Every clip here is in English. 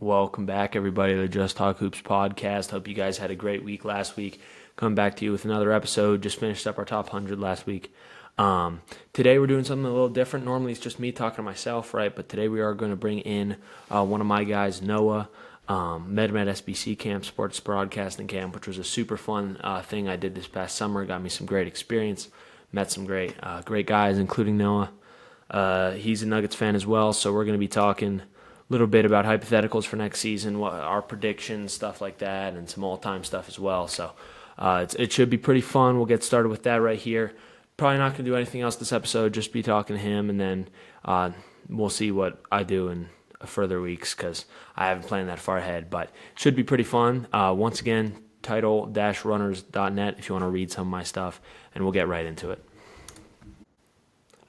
Welcome back, everybody, to the Just Talk Hoops podcast. Hope you guys had a great week last week. Coming back to you with another episode. Just finished up our top 100 last week. Today we're doing something a little different. Normally it's just me talking to myself, right? But today we are going to bring in one of my guys, Noah, MedMed SBC camp, sports broadcasting camp, which was a super fun thing I did this past summer. Got me some great experience. Met some great guys, including Noah. He's a Nuggets fan as well, so we're going to be talking a little bit about hypotheticals for next season, what our predictions, stuff like that, and some all-time stuff as well. So it should be pretty fun. We'll get started with that right here. Probably not going to do anything else this episode, just be talking to him, and then we'll see what I do in further weeks because I haven't planned that far ahead. But it should be pretty fun. Once again, title-runners.net if you want to read some of my stuff, and we'll get right into it.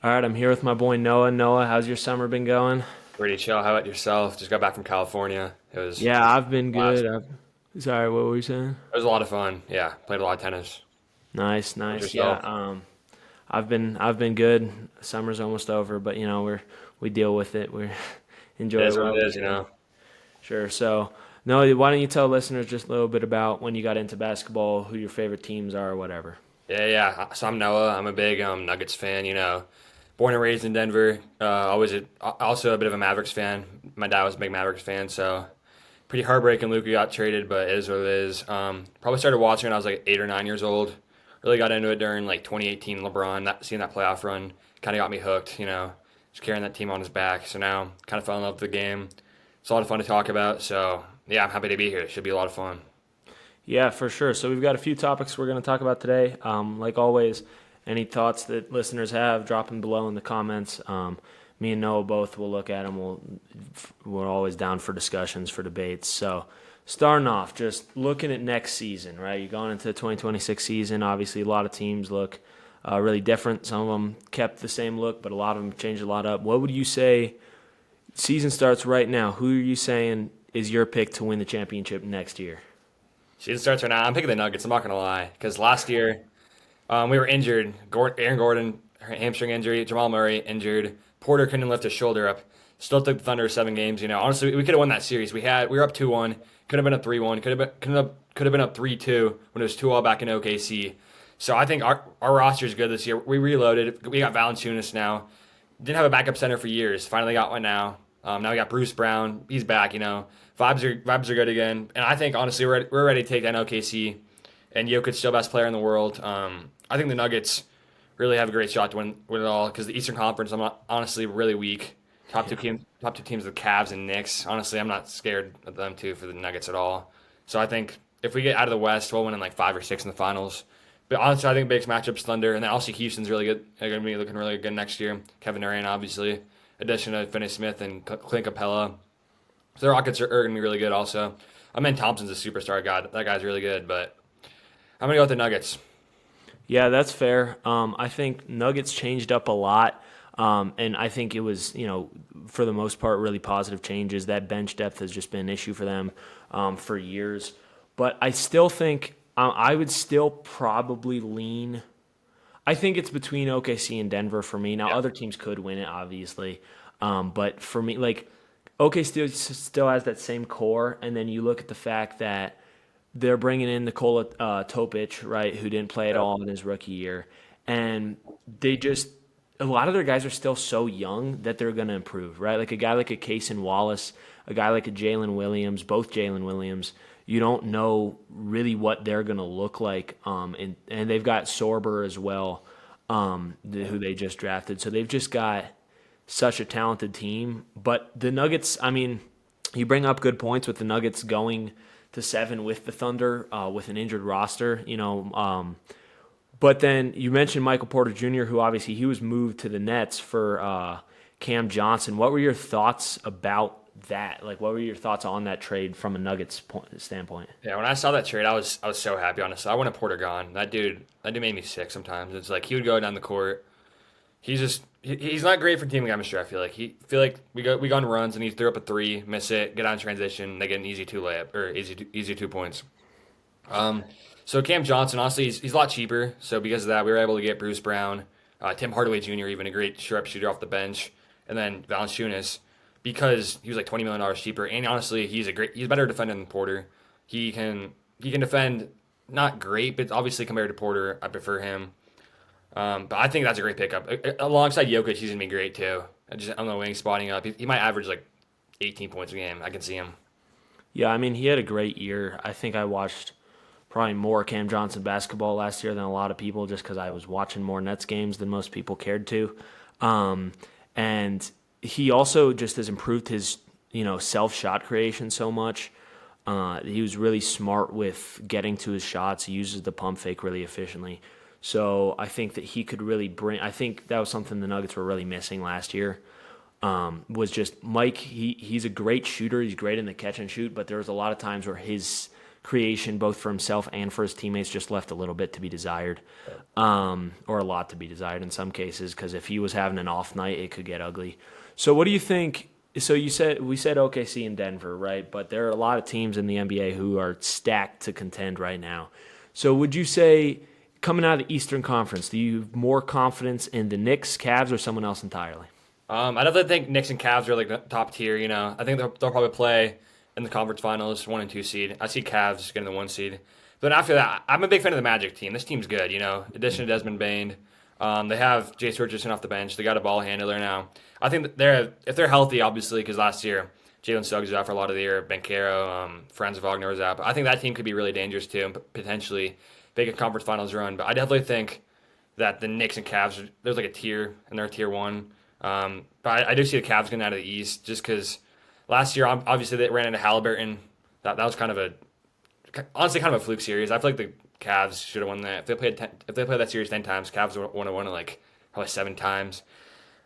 All right, I'm here with my boy Noah. Noah, how's your summer been going? Pretty chill. How about yourself? Just got back from California. Yeah, I've been Last, good. Sorry, what were you saying? it was a lot of fun. Yeah, played a lot of tennis. Nice, How's nice. Yeah, yourself? I've been good. Summer's almost over, but we deal with it. We It enjoy it is what while it we is, do. Sure. So, Noah, why don't you tell listeners just a little bit about when you got into basketball, who your favorite teams are, or whatever. Yeah. So I'm Noah. I'm a big Nuggets fan. Born and raised in Denver. Also a bit of a Mavericks fan. My dad was a big Mavericks fan, so pretty heartbreaking. Luka got traded, but it is what it is. Probably started watching when I was like 8 or 9 years old. Really got into it during like 2018 LeBron. Seeing that playoff run kind of got me hooked. Just carrying that team on his back. So now kind of fell in love with the game. It's a lot of fun to talk about. So yeah, I'm happy to be here. It should be a lot of fun. Yeah, for sure. So we've got a few topics we're going to talk about today. Like always, any thoughts that listeners have, drop them below in the comments. Me and Noah both will look at them. We're always down for discussions, for debates. So starting off, just looking at next season, right? You're going into the 2026 season. Obviously, a lot of teams look really different. Some of them kept the same look, but a lot of them changed a lot up. What would you say season starts right now? Who are you saying is your pick to win the championship next year? Season starts right now. I'm picking the Nuggets. I'm not gonna lie, because last year we were injured. Aaron Gordon, hamstring injury. Jamal Murray injured. Porter couldn't lift his shoulder up. Still took the Thunder 7 games. Honestly, we could have won that series. We were up 2-1. Could have been up 3-1. Could have been up 3-2 when it was 2-all back in OKC. So I think our roster is good this year. We reloaded. We got Valanciunas now. Didn't have a backup center for years. Finally got one now. Now we got Bruce Brown. He's back. Vibes are good again. And I think honestly we're ready to take down OKC. And Jokic's still best player in the world. I think the Nuggets really have a great shot to win it all because the Eastern Conference I'm not, honestly really weak. Top two teams are the Cavs and Knicks. Honestly, I'm not scared of them too for the Nuggets at all. So I think if we get out of the West, we'll win in like 5 or 6 in the finals. But honestly, I think biggest matchup's Thunder, and then also Houston's really good. They're going to be looking really good next year. Kevin Durant, obviously, addition to Finney Smith and Clint Capella. So the Rockets are going to be really good also. I mean, Thompson's a superstar guy. That guy's really good, but I'm going to go with the Nuggets. Yeah, that's fair. I think Nuggets changed up a lot, and I think it was, for the most part, really positive changes. That bench depth has just been an issue for them for years. But I still think I would still probably lean. I think it's between OKC and Denver for me. Now, Yeah. other teams could win it, obviously, but for me, like OKC still has that same core, and then you look at the fact that they're bringing in Nikola Topic, right, who didn't play at Yep. all in his rookie year. And they just, a lot of their guys are still so young that they're going to improve, right? Like a guy like a Cason Wallace, a guy like a Jalen Williams, both Jalen Williams, you don't know really what they're going to look like. And they've got Sorber as well, who they just drafted. So they've just got such a talented team. But the Nuggets, I mean, you bring up good points with the Nuggets going to 7 with the Thunder with an injured roster. But then you mentioned Michael Porter Jr., who obviously he was moved to the Nets for Cam Johnson. What were your thoughts about that? Like, what were your thoughts on that trade from a Nuggets standpoint? Yeah, when I saw that trade, I was so happy. Honestly, I wanted Porter gone. That dude made me sick. Sometimes it's like he would go down the court. He's not great for team chemistry. I feel like we go on runs and he threw up a three, miss it, get on transition, they get an easy two layup or easy 2 points. So Cam Johnson, honestly, he's a lot cheaper. So because of that, we were able to get Bruce Brown, Tim Hardaway Jr., even a great sharpshooter off the bench, and then Valanciunas. because he was like $20 million cheaper. And honestly, he's a better defender than Porter. He can defend not great, but obviously compared to Porter, I prefer him. But I think that's a great pickup. Alongside Jokic, he's gonna be great too. Just on the wing, spotting up. He might average like 18 points a game. I can see him. Yeah, I mean, he had a great year. I think I watched probably more Cam Johnson basketball last year than a lot of people just because I was watching more Nets games than most people cared to. Um, and he also just has improved his, self shot creation so much. He was really smart with getting to his shots. He uses the pump fake really efficiently. So I think that he could really bring. I think that was something the Nuggets were really missing last year. Was just Mike. He's a great shooter. He's great in the catch and shoot, but there was a lot of times where his creation, both for himself and for his teammates, just left a little bit to be desired, or a lot to be desired in some cases. Because if he was having an off night, it could get ugly. So what do you think? So we said OKC and Denver, right? But there are a lot of teams in the NBA who are stacked to contend right now. So would you say, coming out of the Eastern Conference, do you have more confidence in the Knicks, Cavs, or someone else entirely? I definitely think Knicks and Cavs are like the top tier. I think they'll probably play in the conference finals, 1 and 2 seed. I see Cavs getting the 1 seed. But after that, I'm a big fan of the Magic team. This team's good. Addition to Desmond Bain. They have Jace Richardson off the bench. They got a ball handler now. I think that if they're healthy, obviously, because last year Jalen Suggs was out for a lot of the year. Bankero, Franz Wagner was out. But I think that team could be really dangerous too, and potentially make a conference finals run. But I definitely think that the Knicks and Cavs, there's like a tier, and they're tier one. But I do see the Cavs getting out of the East just because last year, obviously, they ran into Halliburton. That was honestly kind of a fluke series. I feel like the Cavs should have won that. If they played that series 10 times, Cavs would have won it like probably 7 times.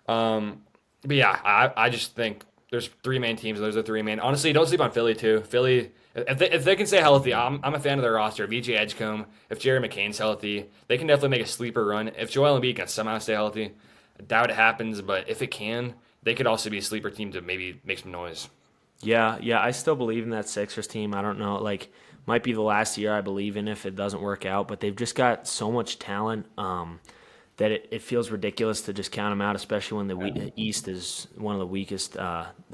But yeah, I just think there's 3 main teams. There's the 3 main. Honestly, don't sleep on Philly too. Philly, if they can stay healthy, I'm a fan of their roster. VJ Edgecombe, if Jerry McCain's healthy, they can definitely make a sleeper run. If Joel Embiid can somehow stay healthy, I doubt it happens, but if it can, they could also be a sleeper team to maybe make some noise. Yeah, I still believe in that Sixers team. I don't know, might be the last year I believe in if it doesn't work out, but they've just got so much talent that it feels ridiculous to just count them out, especially when the East is one of the weakest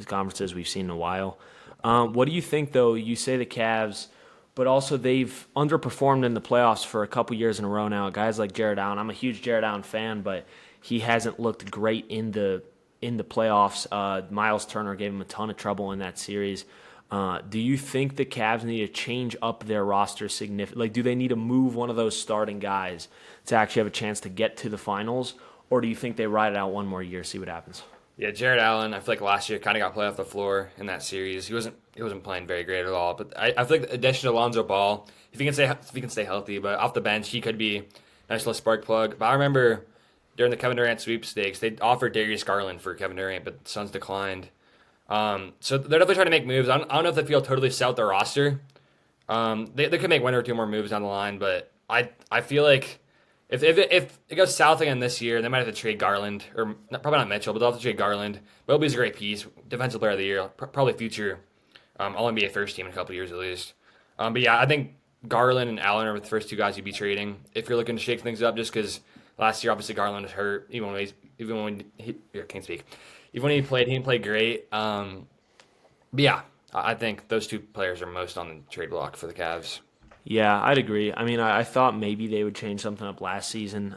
conferences we've seen in a while. What do you think, though? You say the Cavs, but also they've underperformed in the playoffs for a couple years in a row now. Guys like Jared Allen, I'm a huge Jared Allen fan, but he hasn't looked great in the playoffs. Miles Turner gave him a ton of trouble in that series. Do you think the Cavs need to change up their roster significantly? Do they need to move one of those starting guys to actually have a chance to get to the finals, or do you think they ride it out one more year, see what happens? Yeah, Jared Allen, I feel like last year kind of got played off the floor in that series. He wasn't playing very great at all. But I feel like the addition of Lonzo Ball, if he can stay healthy, but off the bench he could be a nice little spark plug. But I remember during the Kevin Durant sweepstakes, they offered Darius Garland for Kevin Durant, but the Suns declined. So they're definitely trying to make moves. I don't know if they feel totally set out their roster. They could make 1 or 2 more moves down the line, but I feel like if it goes south again this year, they might have to trade Garland, or probably not Mitchell, but they'll have to trade Garland. Mobley's a great piece, defensive player of the year, probably future All NBA first team in a couple years at least. But yeah, I think Garland and Allen are the first 2 guys you'd be trading if you're looking to shake things up. Just because last year, obviously, Garland was hurt, even when he played, he didn't play great. But yeah, I think those 2 players are most on the trade block for the Cavs. Yeah, I'd agree. I mean, I thought maybe they would change something up last season,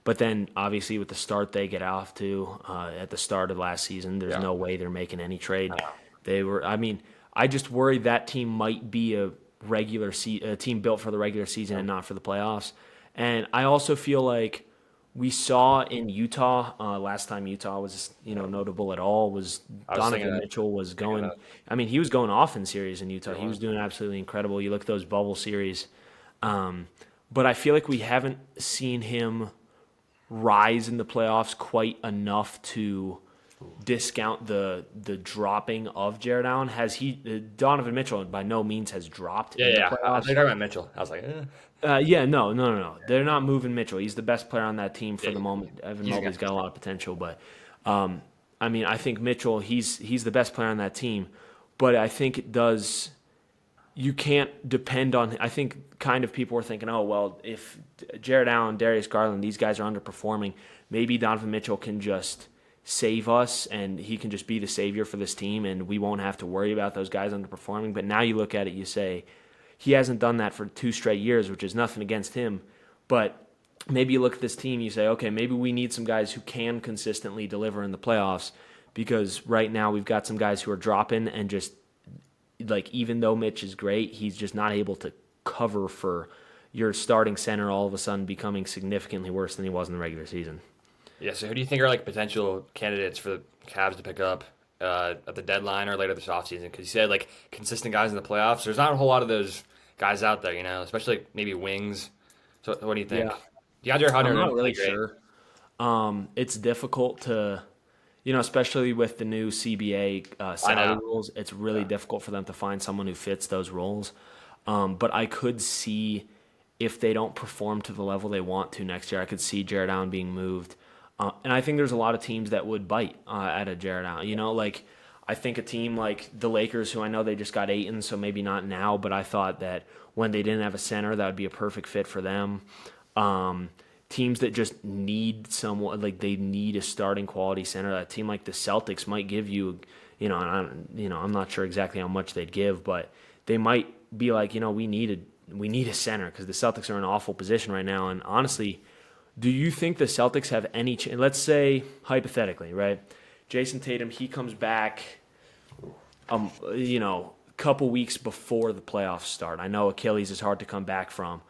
but then obviously with the start they get off to at the start of last season, there's Yeah. no way they're making any trade. I mean, I just worry that team might be a a team built for the regular season and not for the playoffs. And I also feel like we saw in Utah last time Utah was notable at all was I was thinking Donovan that. Mitchell was Thinking going. that. I mean, he was going off in series in Utah. He was Yeah. doing absolutely incredible. You look at those bubble series, but I feel like we haven't seen him rise in the playoffs quite enough to discount the dropping of Jared Allen. Donovan Mitchell by no means has dropped Yeah, in the yeah. I playoffs. thought you were talking about Mitchell. I was like, Yeah, no. They're not moving Mitchell. He's the best player on that team for yeah, the moment. Evan he's a Mobley's guy. got a lot of potential, but I mean, I think Mitchell, he's the best player on that team, but I think it does. You can't depend on. I think kind of people were thinking, oh well, if Jared Allen, Darius Garland, these guys are underperforming, maybe Donovan Mitchell can just save us and he can just be the savior for this team and we won't have to worry about those guys underperforming. But now you look at it, you say, he hasn't done that for 2 straight years, which is nothing against him. But maybe you look at this team, you say, okay, maybe we need some guys who can consistently deliver in the playoffs because right now we've got some guys who are dropping and just like even though Mitch is great, he's just not able to cover for your starting center all of a sudden becoming significantly worse than he was in the regular season. Yeah. So who do you think are like potential candidates for the Cavs to pick up at the deadline or later this offseason? Because you said like consistent guys in the playoffs. There's not a whole lot of those guys out there, especially like maybe wings. So what do you think? Yeah. DeAndre I'm Hunter not really really great. sure. It's difficult to, especially with the new CBA I salary know. rules, it's really Yeah. difficult for them to find someone who fits those roles. But I could see if they don't perform to the level they want to next year, I could see Jared Allen being moved. And I think there's a lot of teams that would bite at a Jared Allen. Like I think a team like the Lakers, who I know they just got Ayton, so maybe not now, but I thought that when they didn't have a center, that would be a perfect fit for them. Um, Teams that just need someone like they need a starting quality center. A team like the Celtics might give you, I'm not sure exactly how much they'd give, but they might be like, we need a center because the Celtics are in an awful position right now. And honestly, do you think the Celtics have any chance? Let's say hypothetically, right? Jason Tatum, he comes back, couple weeks before the playoffs start. I know Achilles is hard to come back from,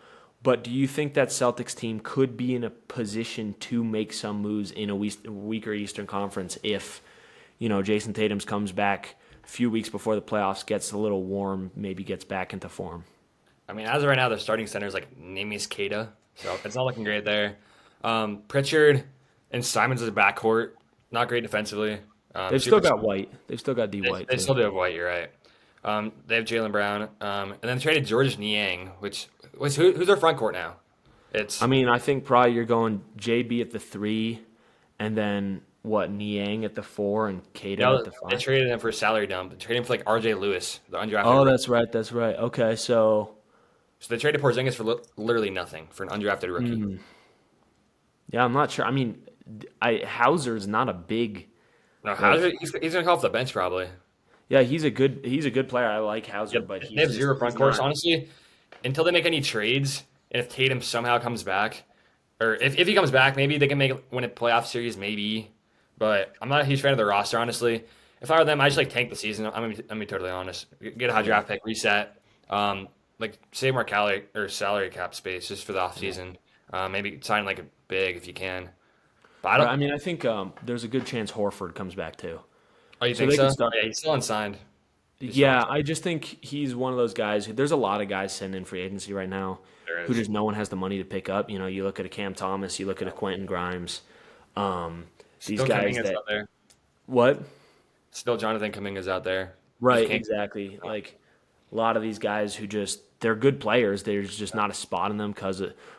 but do you think that Celtics team could be in a position to make some moves in a weaker Eastern Conference if, Jason Tatum's comes back a few weeks before the playoffs, gets a little warm, maybe gets back into form? I mean, as of right now, their starting center is like Neemias Queta, so it's not looking great there. Pritchard and Simons as a backcourt, not great defensively. They've still Super. got White. They've still got D White They too. still do have White. You're right. They have Jalen Brown, and then traded Georges Niang, which was who's their front court now? I It's mean, I think probably you're going JB at the 3, and then what, Niang at the 4 and Keita at the they 5? traded him for a salary dump. They traded him for like R.J. Lewis, the undrafted Oh, rookie. that's right. That's right. Okay, so So they traded Porzingis for literally nothing for an undrafted rookie. yeah, I'm not sure. I mean, Hauser's not a big No, like. he's gonna come off the bench probably. Yeah, he's a good player. I like Hauser, Yep, but they have zero he's front courts, not. honestly. Until they make any trades, and if Tatum somehow comes back, or if he comes back, maybe they can win a playoff series, maybe. But I'm not a huge fan of the roster, honestly. If I were them, I just like tank the season. I'm gonna be totally honest. Get a high Yeah, draft pick, reset, like save more salary cap space just for the off yeah. season. Maybe sign like a big if you can. But I Right. don't. I mean, I think there's a good chance Horford comes back too, Oh, you so think they so? could Oh, start. yeah, he's still unsigned. He's still Yeah, unsigned. I just think he's one of those guys. There's a lot of guys sitting in free agency right now There who is. just no one has the money to pick up. You look at a Cam Thomas, you look at a Quentin Grimes. Um, these Still guys Kuminga's that out there. what? Still Jonathan Kuminga's out there. Just Right, can't. exactly. Like a lot of these guys who just they're good players. There's just not a spot in them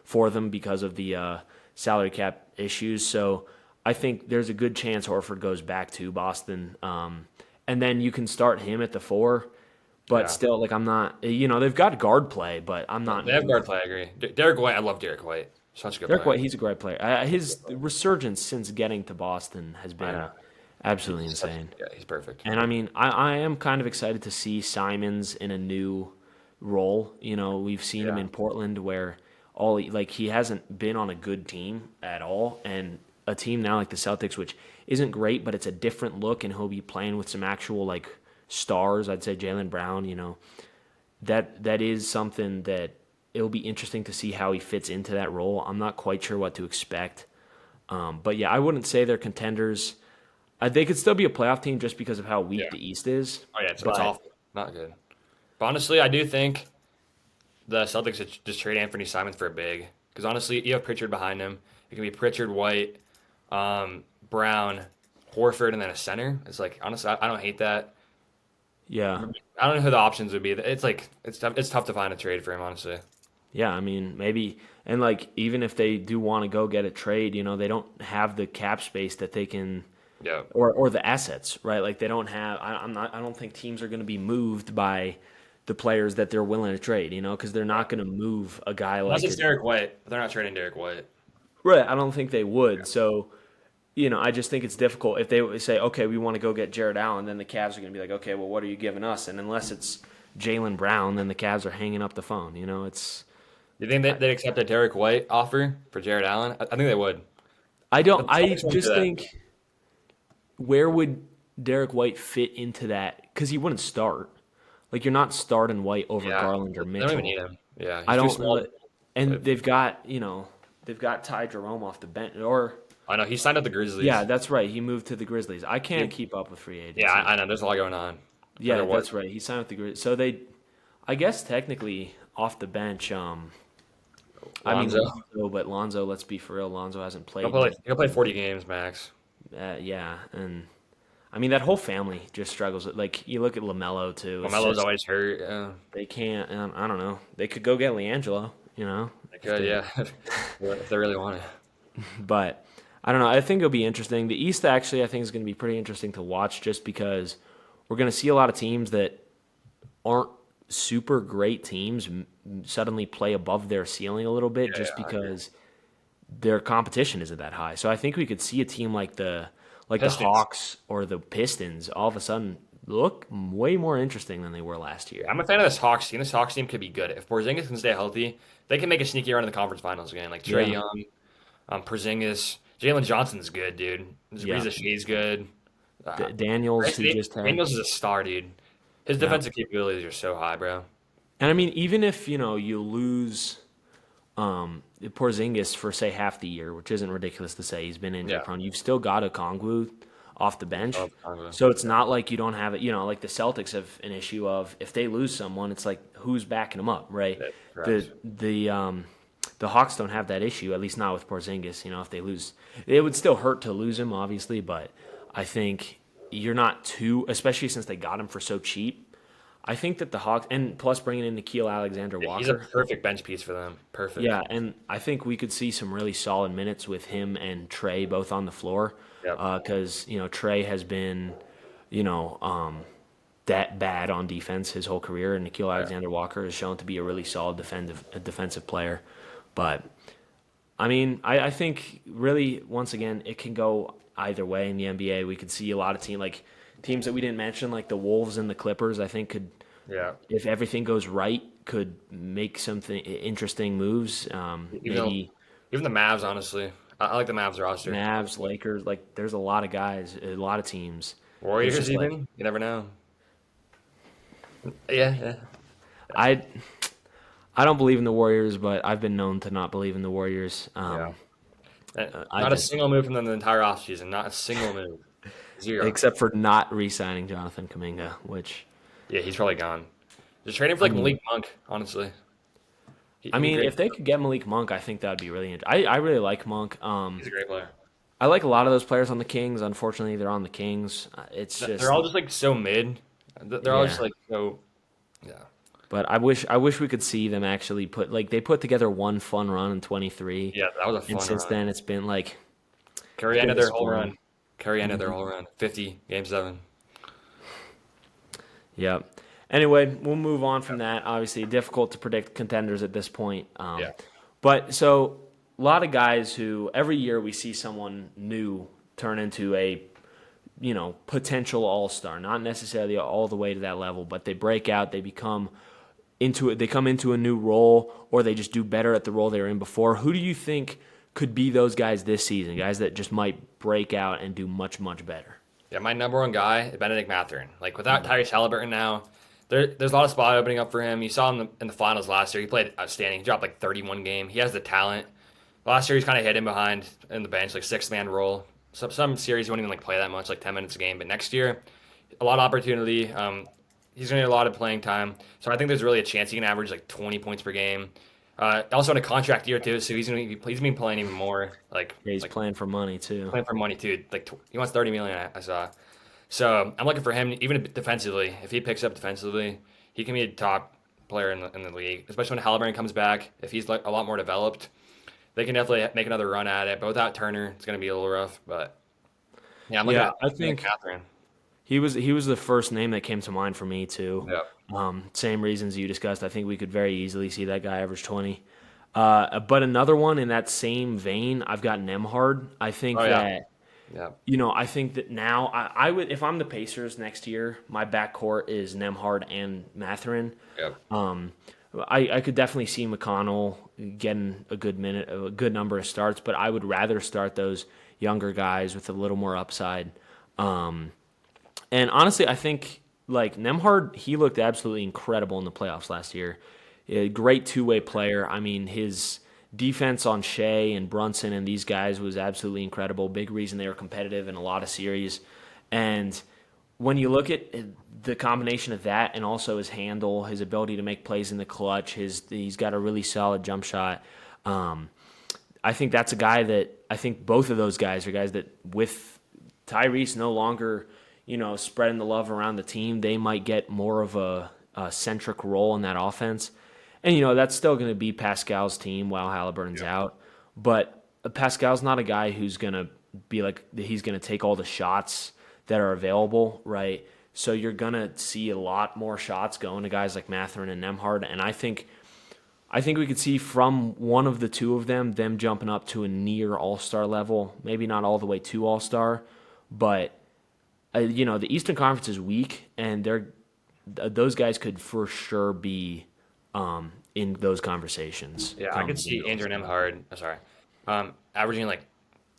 for them because of the salary cap issues. So I think there's a good chance Horford goes back to Boston, and then you can start him at the 4. But Yeah. still, like I'm not. They've got guard play, but I'm not They have guard moving. play. I agree. Derek White. I love Derek White. Such a good Derek player. White, he's a great player. His resurgence since getting to Boston has I been know. absolutely insane. Yeah, he's perfect. And I mean, I am kind of excited to see Simons in a new role. We've seen him Yeah. in Portland where like he hasn't been on a good team at all, and a team now like the Celtics, which isn't great, but it's a different look, and he'll be playing with some actual like stars. I'd say Jalen Brown. That is something that it'll be interesting to see how he fits into that role. I'm not quite sure what to expect, but yeah, I wouldn't say they're contenders. They could still be a playoff team just because of how weak Yeah. the East is. Oh yeah, it's But awful. Not good. But honestly, I do think the Celtics should just trade Anthony Simons for a big. Because honestly, you have Pritchard behind him. It can be Pritchard, White, Brown, Horford, and then a center. It's like honestly, I don't hate that. yeah, I don't know who the options would be. It's like it's tough to find a trade for him, honestly. yeah, I mean maybe, and like even if they do want to go get a trade, they don't have the cap space that they can, Yeah. or the assets, right? Like they don't have. I don't think teams are going to be moved by the players that they're willing to trade, because they're not going to move a guy Unless like it's a Derek White, but they're not trading Derek White. right. I don't think they would. So I just think it's difficult if they say, okay, we want to go get Jared Allen, then the Cavs are going to be like, okay, well, what are you giving us? And unless it's Jaylen Brown, then the Cavs are hanging up the phone. It's You think they'd accept a Derek White offer for Jared Allen? I think they would. I don't. But the I Celtics wouldn't do just that. think where would Derek White fit into that? Because he wouldn't start. Like you're not starting White over Yeah, Garland or they don't even Mitchell. need him. Yeah, I he's too don't. small. And they've got Ty Jerome off the bench. Or I know he signed up the yeah, Grizzlies. that's right. He moved to the Grizzlies. I can't He- keep up with free yeah, agency. I know. There's a lot going on. For Yeah, their what? that's right. He signed with the Grizzlies. So I guess technically off the bench. I mean Lonzo. Lonzo, but Lonzo. Let's be for real. Lonzo hasn't He'll played play. in. He'll play 40 games max. Yeah, and I mean that whole family just struggles. Like you look at Lamelo too. It's Lamelo's just always hurt. Yeah, they can't. I don't know. They could go get LiAngelo. they If could. they. Yeah, if they really want it. But I don't know. I think it'll be interesting. The East actually, I think, is going to be pretty interesting to watch, just because we're going to see a lot of teams that aren't super great teams suddenly play above their ceiling a little bit, Yeah, just yeah, I agree. because their competition isn't that high. So I think we could see a team like the Pistons. Hawks or the Pistons all of a sudden look way more interesting than they were last year. I'm a fan of this Hawks team. This Hawks team could be good if Porzingis can stay healthy. They can make a sneaky run in the conference finals again. Like Trey Yeah, Young, Porzingis, Jalen Johnson's good, dude. yeah. Reza Shea's good. Daniels, who just had, Daniels is a star, dude. His yeah. defensive capabilities are so high, bro. And I mean, even if you lose Porzingis for say half the year, which isn't ridiculous to say, he's been injury Yeah, prone. You've still got a Kongwu off the I bench, love Congo. so it's not like you don't have it. Like the Celtics have an issue of if they lose someone, it's like who's backing them up, right? Yeah, The correct. the Hawks don't have that issue, at least not with Porzingis. If they lose, it would still hurt to lose him, obviously, but I think you're not too, especially since they got him for so cheap. I think that the Hawks, and plus bringing in Nikhil Alexander He's a Walker. perfect bench piece for them. Perfect. Yeah, and I think we could see some really solid minutes with him and Trey both on the floor, Yep. because Trey has been, you know, um, that bad on defense his whole career, and Nikhil Yeah. Alexander Walker has shown to be a really solid defensive player. But I mean, I think really once again it can go either way in the NBA. We could see a lot of teams that we didn't mention, like the Wolves and the Clippers. I think could, Yeah. if everything goes right, could make something interesting moves. Even though, Maybe even the Mavs, honestly, I like the Mavs roster. Mavs, Lakers. Like, there's a lot of guys, a lot of teams. It's Warriors, just like even you never know. Yeah, yeah. I, I don't believe in the Warriors, but I've been known to not believe in the Warriors. Yeah. I Not a just single move from them the entire offseason. Not a single move. Zero. except for not re-signing Jonathan Kuminga, which Yeah, he's probably gone. Just trading for I like mean, Malik Monk, honestly. I He'd be mean, great. if they could get Malik Monk, I think that would be really interesting. I really like Monk. He's a great player. I like a lot of those players on the Kings. Unfortunately, they're on the Kings. It's They're just all just like so mid. They're all just yeah. like so. Yeah. But I wish we could see them actually they put together one fun run in 23, Yeah, that was a and fun since run. then it's Curry been ended their whole disappointing. run. Curry ended their Hmm. whole run. 50, game 7. Yeah. Anyway, we'll move on from that. Obviously, difficult to predict contenders at this point. Yeah. But so a lot of guys who every year we see someone new turn into a potential all star, not necessarily all the way to that level, but they break out, they become into it, they come into a new role, or they just do better at the role they were in before. Who do you think could be those guys this season? Guys that just might break out and do much, much better. Yeah, my number one guy is Benedict Mathurin. Like without Tyrese Halliburton now, there's a lot of spot opening up for him. You saw him in the finals last year. He played outstanding. He dropped like 31 game. He has the talent. Last year he's kind of hidden behind in the bench, like 6 man role. Some series he won't even like play that much, like 10 minutes a game. But next year, a lot of opportunity. He's gonna get a lot of playing time. So I think there's really a chance he can average like 20 points per game. Also in a contract year too, so he's been playing even more. Yeah, he's Like playing for money too. playing for money too. Like he wants 30 million. I saw. So I'm looking for him even defensively. If he picks up defensively, he can be a top player in the league, especially when Halliburton comes back. If he's like a lot more developed, they can definitely make another run at it. But without Turner, it's going to be a little rough. But yeah, I'm looking Yeah, at I Nick think Catherine. he was the first name that came to mind for me too. Yeah. Same reasons you discussed. I think we could very easily see that guy average 20. But another one in that same vein, I've got Nemhard. I think Oh yeah. that Yeah. I think that now I would, if I'm the Pacers next year, my backcourt is Nemhard and Mathurin. Yep. Um, I could definitely see McConnell getting a good number of starts, but I would rather start those younger guys with a little more upside. Um, and honestly, I think like Nemhard, he looked absolutely incredible in the playoffs last year. A great two-way player. I mean, his defense on Shea and Brunson and these guys was absolutely incredible. Big reason they were competitive in a lot of series. And when you look at the combination of that and also his handle, his ability to make plays in the clutch, he's got a really solid jump shot. Um, I think that's a guy that I think both of those guys are guys that with Tyrese no longer, spreading the love around the team, they might get more of a centric role in that offense. And that's still going to be Pascal's team while Halliburton's out. But Pascal's not a guy who's going to be like he's going to take all the shots that are available, right? So you're going to see a lot more shots going to guys like Mathurin and Nemhard, and I think we could see from one of the two of them jumping up to a near all-star level, maybe not all the way to all-star, but the Eastern Conference is weak, and those guys could for sure be in those conversations. Yeah, I could Come see Andrew Nemhard. Sorry, averaging like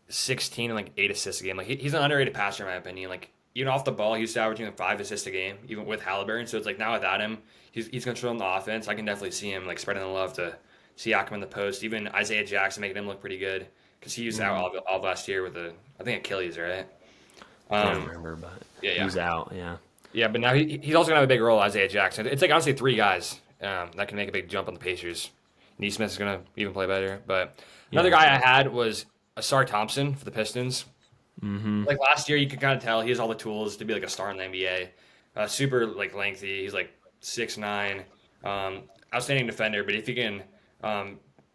16 and like 8 assists a game. Like he's an underrated passer in my opinion. Like even off the ball, he's averaging like 5 assists a game, even with Halliburton. So it's like now without him, he's controlling the offense. I can definitely see him like spreading the love to Siakam in the post. Even Isaiah Jackson making him look pretty good because he was out all last year with I think Achilles, right? Can't Um, remember, but yeah, he yeah, was out. Yeah, yeah. But now he's also gonna have a big role, Isaiah Jackson. It's like honestly three guys that can make a big jump on the Pacers. Neesmith is gonna even play better. But another yeah, guy I had was Asar Thompson for the Pistons. Like last year, you could kind of tell he has all the tools to be like a star in the NBA. Super like lengthy. He's like 6'9", outstanding defender. But if he can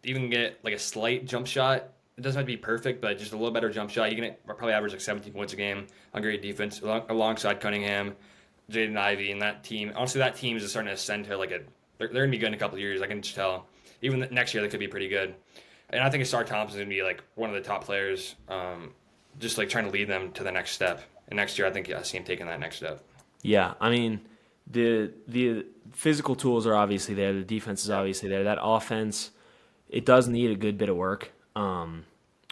even get like a slight jump shot, it doesn't have to be perfect, but just a little better jump shot. You can probably average like 17 points a game on great defense alongside Cunningham, Jaden Ivey, and that team. Honestly, that team is just starting to ascend to like they're going to be good in a couple of years. I can just tell. Even next year, they could be pretty good. And I think Asar Thompson is going to be like one of the top players, just like trying to lead them to the next step. And next year, I think I see him taking that next step. yeah. I mean, the physical tools are obviously there. The defense is Yeah. obviously there. That offense, it does need a good bit of work.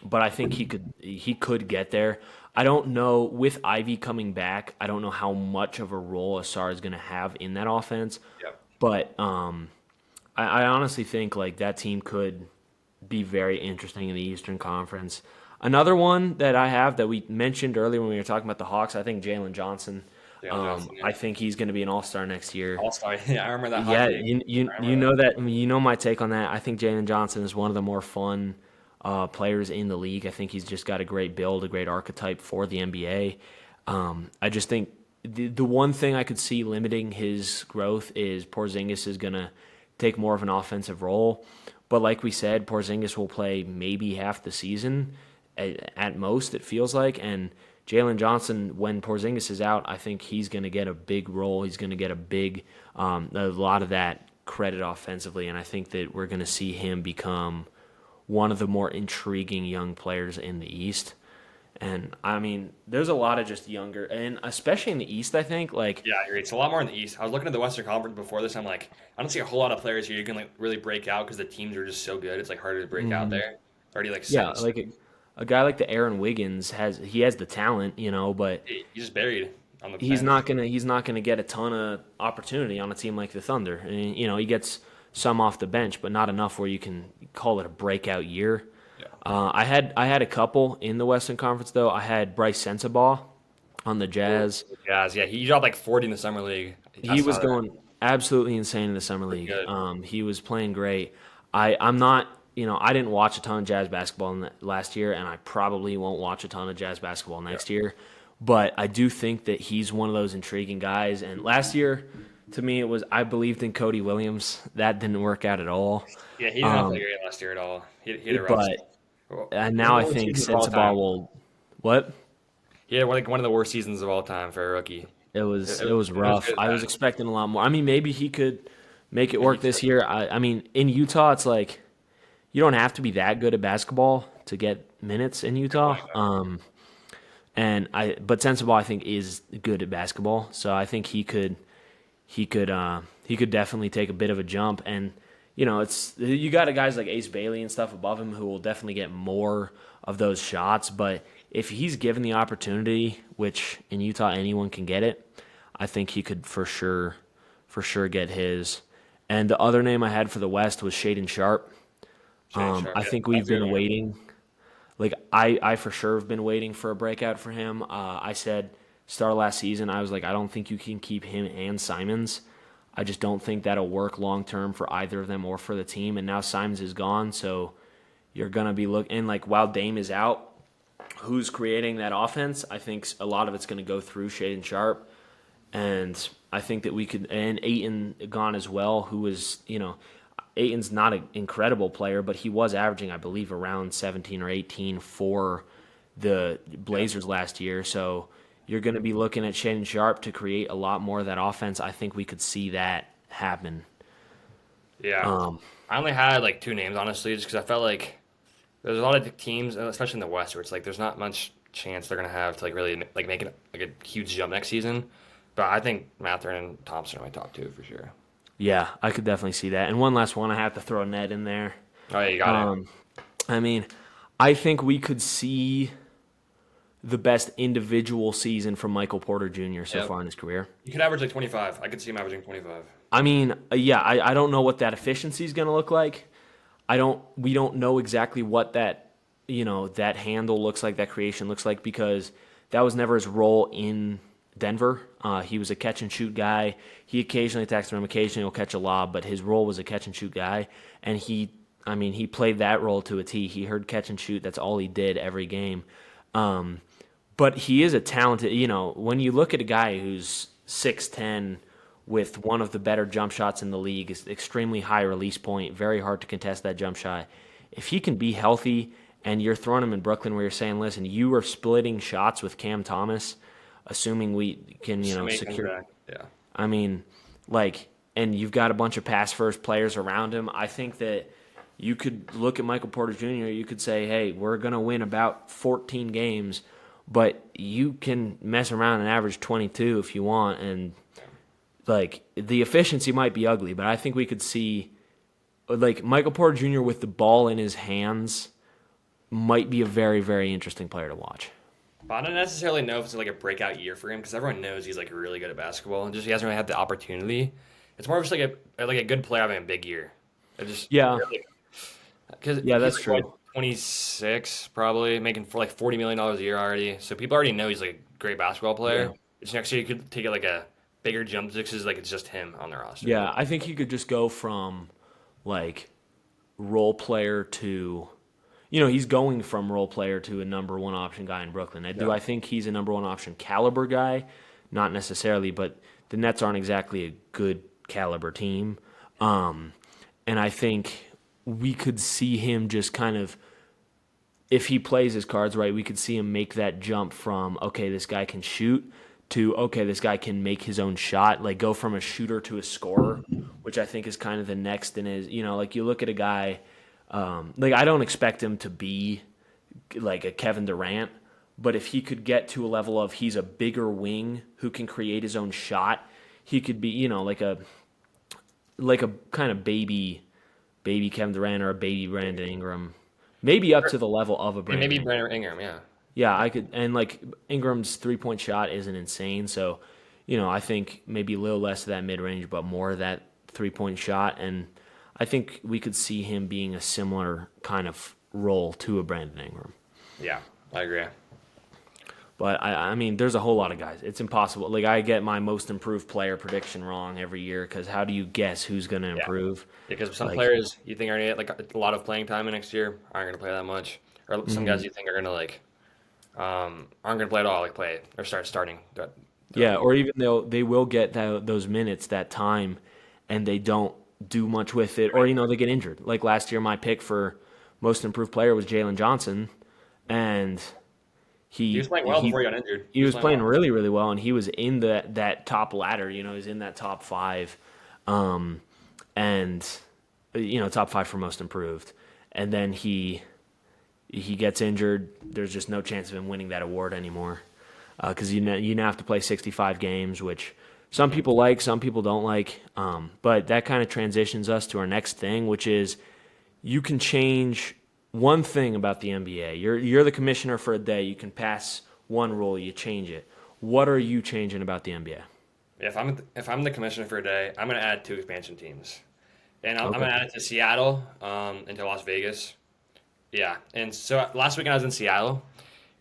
But I think he could get there. I don't know with Ivy coming back. I don't know how much of a role Asar is going to have in that offense. Yep. But I honestly think like that team could be very interesting in the Eastern Conference. Another one that I have that we mentioned earlier when we were talking about the Hawks, I think Jalen Johnson. Deion Johnson, I yeah. think he's going to be an All-Star next year. All star. Yeah, I remember that hot Yeah, take. you you, I you remember know that. that. I mean, you know my take on that. I think Jalen Johnson is one of the more fun players in the league. I think he's just got a great build, a great archetype for the NBA. I just think the one thing I could see limiting his growth is Porzingis is going to take more of an offensive role. But like we said, Porzingis will play maybe half the season at most, it feels like. And Jalen Johnson, when Porzingis is out, I think he's going to get a big role. He's going to get a lot of that credit offensively. And I think that we're going to see him become one of the more intriguing young players in the East. And I mean, there's a lot of just younger, and especially in the East, I think like Yeah, I agree. It's a lot more in the East. I was looking at the Western Conference before this. I'm like, I don't see a whole lot of players here you can like really break out because the teams are just so good. It's like harder to break out there. Already like yeah, set. like a guy like the Aaron Wiggins has the talent, but He's just buried on the he's bench. not gonna get a ton of opportunity on a team like the Thunder. And he gets some off the bench, but not enough where you can call it a breakout year. Yeah. I had a couple in the Western Conference though. I had Bryce Sensabaugh on the Jazz. Guys, yeah, he dropped like 40 in the summer league. I He was saw that. going absolutely insane in the summer Pretty league. good. He was playing great. I'm not, I didn't watch a ton of Jazz basketball last year, and I probably won't watch a ton of Jazz basketball Yeah. next year. But I do think that he's one of those intriguing guys. And last year, to me, it was I believed in Cody Williams. That didn't work out at all. Yeah, he did not play Um, great last year at all. He had a rough. but One of now the I worst think seasons of all Sensabaugh time. will. What? He had one of the worst seasons of all time for a rookie. It It, was it, it was it was rough. good I was bad. expecting a lot more. I mean, maybe he could make it Maybe work too. this year. I mean, in Utah, it's like you don't have to be that good at basketball to get minutes in Good Utah. point though. But Sensabaugh I think is good at basketball, so I think he could definitely take a bit of a jump. And it's you got guys like Ace Bailey and stuff above him who will definitely get more of those shots. But if he's given the opportunity, which in Utah anyone can get it, I think he could for sure get his. And the other name I had for the West was Shaden Sharp. Shane Sharp. I Yeah, think that's we've a good been one. waiting. Like I for sure have been waiting for a breakout for him. I said start of last season, I was like, I don't think you can keep him and Simons. I just don't think that'll work long term for either of them or for the team. And now Simons is gone, so you're gonna be looking like while Dame is out, who's creating that offense? I think a lot of it's gonna go through Shaden Sharp, and I think that we could and Aiton gone as well, who was Aiton's not an incredible player, but he was averaging, I believe, around 17 or 18 for the Yeah. Blazers last year. So you're going to be looking at Shannon Sharp to create a lot more of that offense. I think we could see that happen. Yeah. I only had like two names honestly, just because I felt like there's a lot of teams, especially in the West, where it's like there's not much chance they're gonna have to like really like make it like a huge jump next season. But I think Mathurin and Thompson are my top two for sure. Yeah, I could definitely see that. And one last one, I have to throw Ned in there. Oh yeah, you got it. I mean, I think we could see the best individual season from Michael Porter Jr. so Yep. far in his career. You could average like 25. I could see him averaging 25. I mean, yeah, I don't know what that efficiency is going to look like. We don't know exactly what that handle looks like, that creation looks like, because that was never his role in Denver. He was a catch and shoot guy. He occasionally attacks the rim, occasionally he'll catch a lob, but his role was a catch and shoot guy. And he played that role to a T. He heard catch and shoot. That's all he did every game. But he is a talented, when you look at a guy who's 6'10", with one of the better jump shots in the league, is extremely high release point, very hard to contest that jump shot. If he can be healthy and you're throwing him in Brooklyn where you're saying, listen, you are splitting shots with Cam Thomas, assuming we can, Assuming he comes secure. back. Yeah. I mean, and you've got a bunch of pass first players around him. I think that you could look at Michael Porter Jr., you could say, hey, we're going to win about 14 games, but you can mess around and average 22 if you want. And, the efficiency might be ugly, but I think we could see, Michael Porter Jr. with the ball in his hands might be a very, very interesting player to watch. But I don't necessarily know if it's like a breakout year for him because everyone knows he's like really good at basketball and just he hasn't really had the opportunity. It's more of just like a good player having a big year. It just Yeah, because yeah, he's that's like what, true. 26 probably making for like $40 million a year already. So people already know he's like a great basketball Yeah. player. It's next year you could take it like a bigger jump because like it's just him on the roster. Yeah, I think he could just go from like role player to, he's going from role player to a number one option guy in Brooklyn. Do Yeah. I think he's a number one option caliber guy? Not necessarily, but the Nets aren't exactly a good caliber team. And I think we could see him just kind of, if he plays his cards right, we could see him make that jump from, okay, this guy can shoot, to, okay, this guy can make his own shot, like go from a shooter to a scorer, which I think is kind of the next in his, like you look at a guy, I don't expect him to be like a Kevin Durant, but if he could get to a level of he's a bigger wing who can create his own shot, he could be, like a kind of baby Kevin Durant or a baby Brandon Ingram, maybe up to the level of a And Brandon maybe Ingram. Brandon Ingram, yeah. Yeah, I could, and Ingram's 3-point shot isn't insane, so I think maybe a little less of that mid range, but more of that 3-point shot, and I think we could see him being a similar kind of role to a Brandon Ingram. Yeah, I agree. But I mean, there's a whole lot of guys. It's impossible. Like I get my most improved player prediction wrong every year because how do you guess who's going to Yeah. improve? Because some Like, players you think are gonna get like a lot of playing time in next year aren't gonna play that much. Or some guys you think are gonna like aren't gonna play at all, like play or start starting throughout yeah, the year. or even they will get those minutes, that time, and they don't do much with it, or Right. they get injured. Like last year, my pick for most improved player was Jalen Johnson, and He was he playing well he before he got injured. he He was was playing playing well. really really well, and he was in that top ladder. He's in that top five, and top five for most improved, and then he he gets injured, there's just no chance of him winning that award anymore. Because you now have to play 65 games, which some people like, some people don't like. But that kind of transitions us to our next thing, which is you can change one thing about the NBA. You're the commissioner for a day. You can pass one rule, you change it. What are you changing about the NBA? If I'm the commissioner for a day, I'm going to add 2 expansion teams, and I'm Okay. going to add it to Seattle, and to Las Vegas. Yeah, and so last weekend I was in Seattle,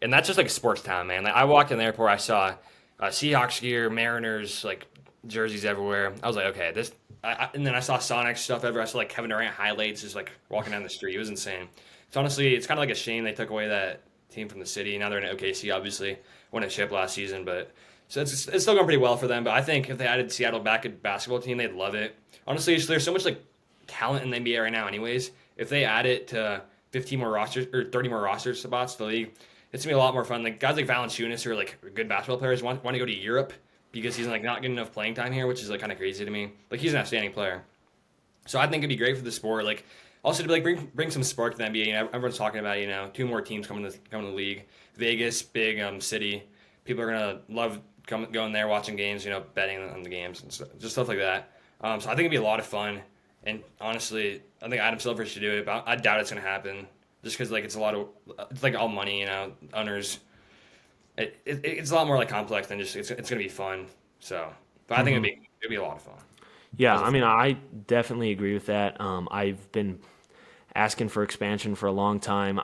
and that's just like a sports town, man. Like I walked in the airport, I saw Seahawks gear, Mariners like jerseys everywhere. I was like, okay, this. And then I saw Sonic stuff everywhere. I saw like Kevin Durant highlights just like walking down the street. It was insane. So honestly, it's kind of like a shame they took away that team from the city. Now they're in OKC, obviously won a chip last season, but so it's still going pretty well for them. But I think if they added Seattle back at basketball team, they'd love it. Honestly, there's so much like talent in the NBA right now, anyways. If they add it to 15 more rosters or 30 more roster spots to the league, it's gonna be a lot more fun. Like guys like Valanciunas who are like good basketball players want to go to Europe because he's like not getting enough playing time here, which is like kind of crazy to me. Like he's an outstanding player, so I think it'd be great for the sport. Like also to like bring some spark to the NBA. You know, everyone's talking about 2 more teams coming to the league. Vegas, big city. People are gonna love going there, watching games. Betting on the games and just stuff like that. So I think it'd be a lot of fun. And honestly, I think Adam Silver should do it, but I doubt it's gonna happen. Just because like it's like all money, owners. It's a lot more like complex than just it's gonna be fun. So, but I think it'd be a lot of fun. Yeah, As a I mean, I definitely agree with that. I've been asking for expansion for a long time.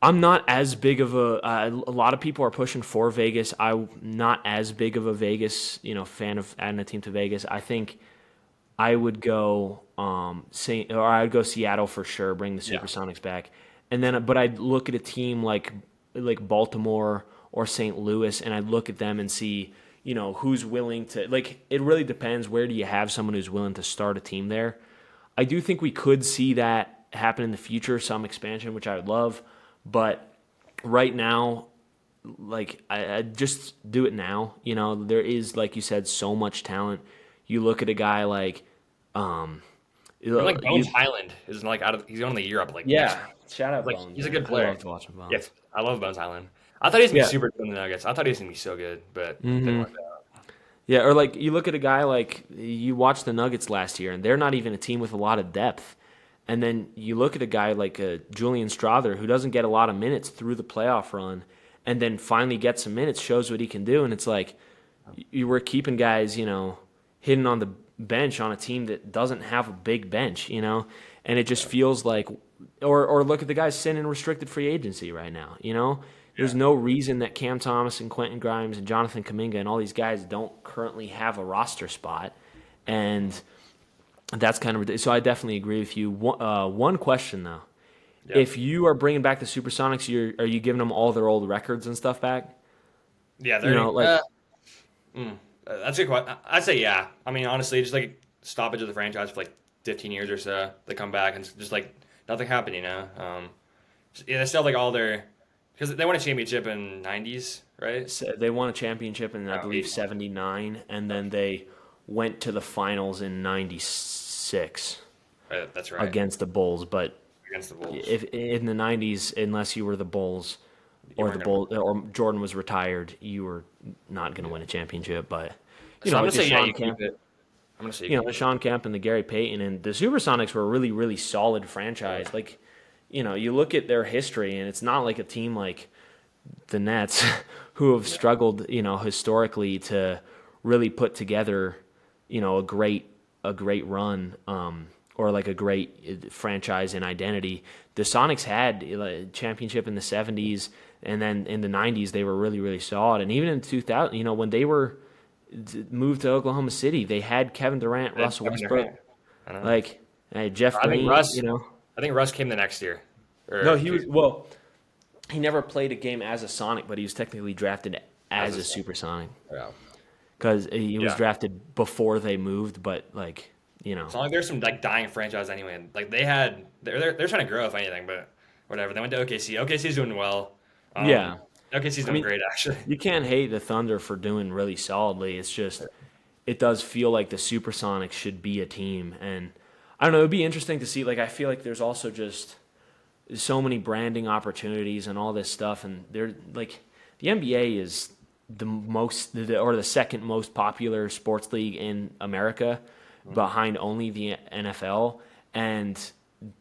I'm not as big of a lot of people are pushing for Vegas. I'm not as big of a Vegas, fan of adding a team to Vegas. I think I would go I would go Seattle for sure, bring the yeah, Supersonics back. And then but I'd look at a team like Baltimore or St. Louis and I'd look at them and see, who's willing to like it really depends where do you have someone who's willing to start a team there. I do think we could see that happen in the future, some expansion, which I would love. But right now, like I just do it now. There is, like you said, so much talent. You look at a guy like, um, and like you, Bones Highland is like he's going to Europe like next. yeah, shout out Like Bones, he's a man. good I player. loved watching Bones. Yes, I love Bones Highland. I thought he was gonna be Yeah, super good in the Nuggets. I thought he was gonna be so good, but didn't work out. yeah. Or like you look at a guy like you watched the Nuggets last year, and they're not even a team with a lot of depth. And then you look at a guy like Julian Strother, who doesn't get a lot of minutes through the playoff run, and then finally gets some minutes, shows what he can do, and it's like you were keeping guys, hidden on the bench on a team that doesn't have a big bench, and it just feels like, or look at the guys sitting in restricted free agency right now, There's Yeah. no reason that Cam Thomas and Quentin Grimes and Jonathan Kuminga and all these guys don't currently have a roster spot, and that's kind of ridiculous. So I definitely agree with you. One question though: Yeah. if you are bringing back the Supersonics, are you giving them all their old records and stuff back? Yeah, You know, like that's a good question. I'd say yeah. I mean, honestly, just like stoppage of the franchise for like 15 years or so. They come back and it's just like nothing happened. Yeah, they still have like all their because they won a championship in '90s, right? they won a championship in I Oh, believe '79, and then they went to the finals in '96 right, that's right. against the Bulls. But Against the Bulls, if in the '90s, unless you were the Bulls you or weren't the gonna win. Bull or Jordan was retired, you were not going to win a championship. But So I'm gonna with the say yeah, Sean you keep Kemp, it. I'm gonna say you keep the it. Sean Kemp and the Gary Payton and the Supersonics were a really, really solid franchise. Like, you look at their history and it's not like a team like the Nets who have struggled, historically to really put together, a great run, or like a great franchise and identity. The Sonics had a championship in the '70s, and then in the '90s they were really, really solid. And even in 2000, when they were moved to Oklahoma City, they had Kevin Durant, That's Russell Kevin Westbrook, Durant. I know. like Jeff I think Green. Russ. I think Russ came the next year. No, Or he was well. He never played a game as a Sonic, but he was technically drafted as as a a Supersonic yeah. because he was Yeah. drafted before they moved. But It's not like there's some like dying franchise anyway. Like they're trying to grow if anything, but whatever. They went to OKC. OKC's doing well. Um, yeah, OKC's I doing mean, great actually. you can't hate the Thunder for doing really solidly. It's just it does feel like the Supersonics should be a team, and I don't know. It'd be interesting to see. Like I feel like there's also just so many branding opportunities and all this stuff, and they're like the NBA is or the second most popular sports league in America, behind only the NFL, and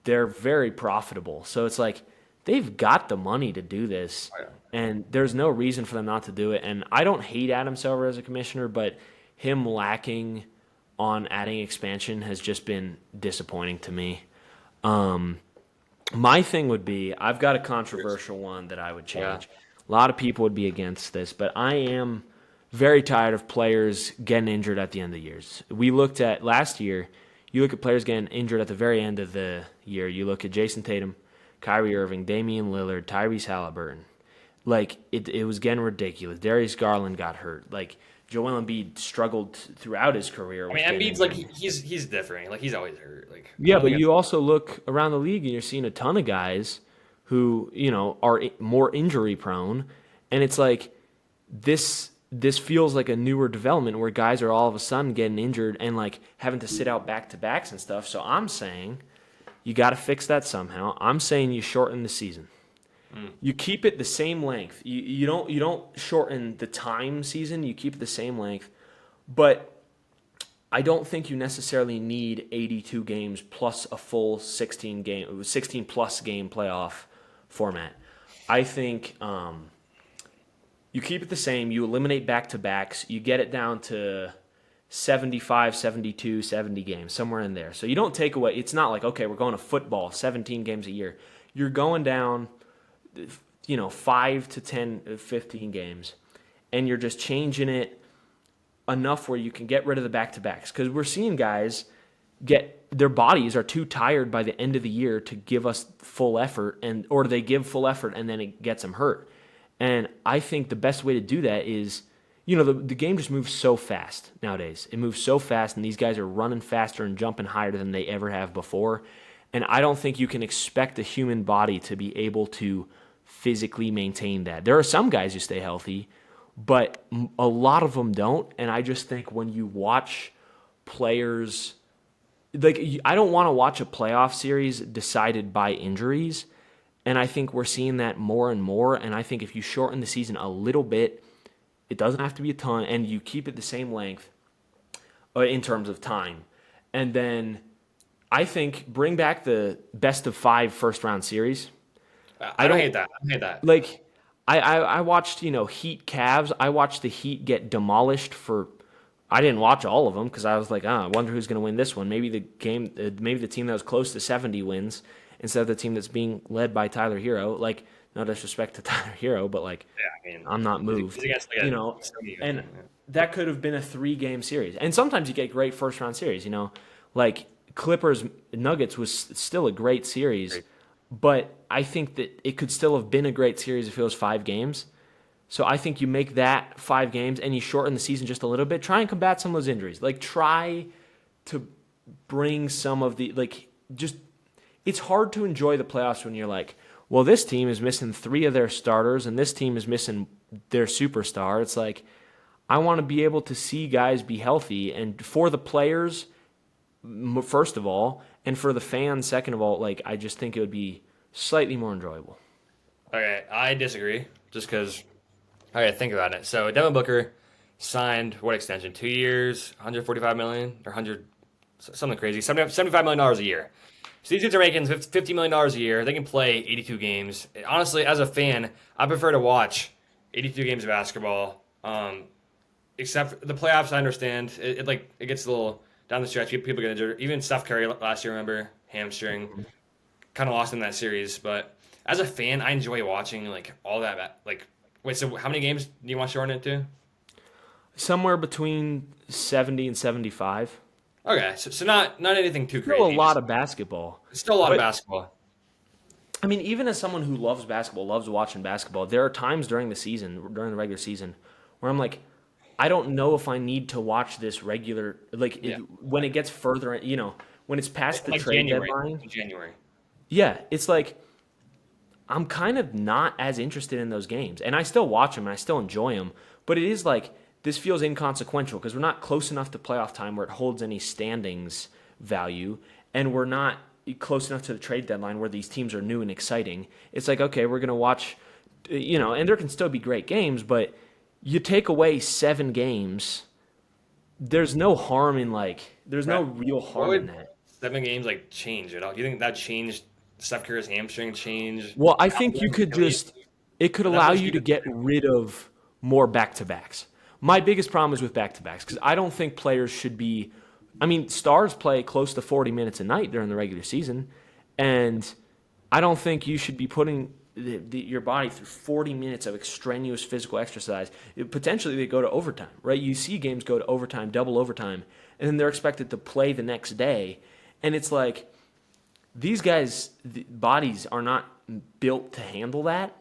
they're very profitable. So it's like they've got the money to do this, and there's no reason for them not to do it. And I don't hate Adam Silver as a commissioner, but him lacking on adding expansion has just been disappointing to me. My thing would be I've got a controversial one that I would Yeah. change. A lot of people would be against this, but I am very tired of players getting injured at the end of the years. We looked at last year, you look at players getting injured at the very end of the year. You look at Jason Tatum, Kyrie Irving, Damian Lillard, Tyrese Halliburton. Like it was getting ridiculous. Darius Garland got hurt. Like Joel Embiid struggled throughout his career I with mean, getting Embiid's like injured. he's different. Like he's always hurt. Like I Yeah, don't but think it's you also look around the league and you're seeing a ton of guys who, are more injury prone, and it's like this feels like a newer development where guys are all of a sudden getting injured and like having to sit out back to backs and stuff. So I'm saying you got to fix that somehow. I'm saying you shorten the season. You keep it the same length. You don't shorten the time season. You keep it the same length, but I don't think you necessarily need 82 games plus a full 16 plus game playoff format. I think you keep it the same. You eliminate back to backs. You get it down to 75, 72, 70 games, somewhere in there. So you don't take away. It's not like, okay, we're going to football, 17 games a year. You're going down, 5 to 10, 15 games, and you're just changing it enough where you can get rid of the back-to-backs, because we're seeing guys get their bodies are too tired by the end of the year to give us full effort, or they give full effort and then it gets them hurt. And I think the best way to do that is, the game just moves so fast nowadays. It moves so fast, and these guys are running faster and jumping higher than they ever have before. And I don't think you can expect the human body to be able to physically maintain that. There are some guys who stay healthy, but a lot of them don't. And I just think when you watch players, like, I don't want to watch a playoff series decided by injuries. And I think we're seeing that more and more. And I think if you shorten the season a little bit, it doesn't have to be a ton, and you keep it the same length in terms of time. And then I think bring back the best of 5 first round series. I don't hate that. I don't hate that. Like, I watched, Heat Cavs. I watched the Heat get demolished for. I didn't watch all of them because I was like, I wonder who's going to win this one. Maybe maybe the team that was close to 70 wins instead of the team that's being led by Tyler Hero. Like, no disrespect to Tyler Hero, but like, Yeah, I mean, I'm not moved. he's against like And that could have been a 3-game series. And sometimes you get great first round series. Like Clippers Nuggets was still a great series. Great. But I think that it could still have been a great series if it was 5 games. So I think you make that 5 games and you shorten the season just a little bit. Try and combat some of those injuries. Like, try to bring some of the, it's hard to enjoy the playoffs when you're like, well, this team is missing 3 of their starters and this team is missing their superstar. It's like, I want to be able to see guys be healthy. And for the players, first of all, and for the fans, second of all, like, I just think it would be slightly more enjoyable. Okay, I disagree. Just because. Okay, think about it. So Devin Booker signed what extension? 2 years, 145 million or 100, something crazy, $75 million a year. So these dudes are making $50 million a year. They can play 82 games. Honestly, as a fan, I prefer to watch 82 games of basketball. Except for the playoffs, I understand it gets a little down the stretch. People get injured. Even Steph Curry last year, remember, hamstring, kind of lost in that series. But as a fan, I enjoy watching like all that. Like, wait, so how many games do you want to shorten it to? Somewhere between 70 and 75. Okay, so not anything too Still a crazy. lot of basketball. Still a lot of But, basketball. I mean, even as someone who loves basketball, loves watching basketball, there are times during the regular season, where I'm like, I don't know if I need to watch this regular, Yeah. when it gets further, when it's past the Like trade January. deadline. In January. Yeah, it's like I'm kind of not as interested in those games. And I still watch them and I still enjoy them. But it is like, this feels inconsequential because we're not close enough to playoff time where it holds any standings value. And we're not close enough to the trade deadline where these teams are new and exciting. It's like, okay, we're going to watch, and there can still be great games, but you take away 7 games, there's no harm in there's no Right. real What harm in would that. 7 games like change at all? Do you think that changed Steph Curry's hamstring? Change Well, I think you Halliburton's could Achilles? it could That's allow a you to huge. get rid of more back to backs. My biggest problem is with back to backs because I don't think players should be. I mean, stars play close to 40 minutes a night during the regular season, and I don't think you should be putting your body through 40 minutes of extraneous physical exercise. Potentially, they go to overtime, right? You see games go to overtime, double overtime, and then they're expected to play the next day. And it's like, these guys' bodies are not built to handle that.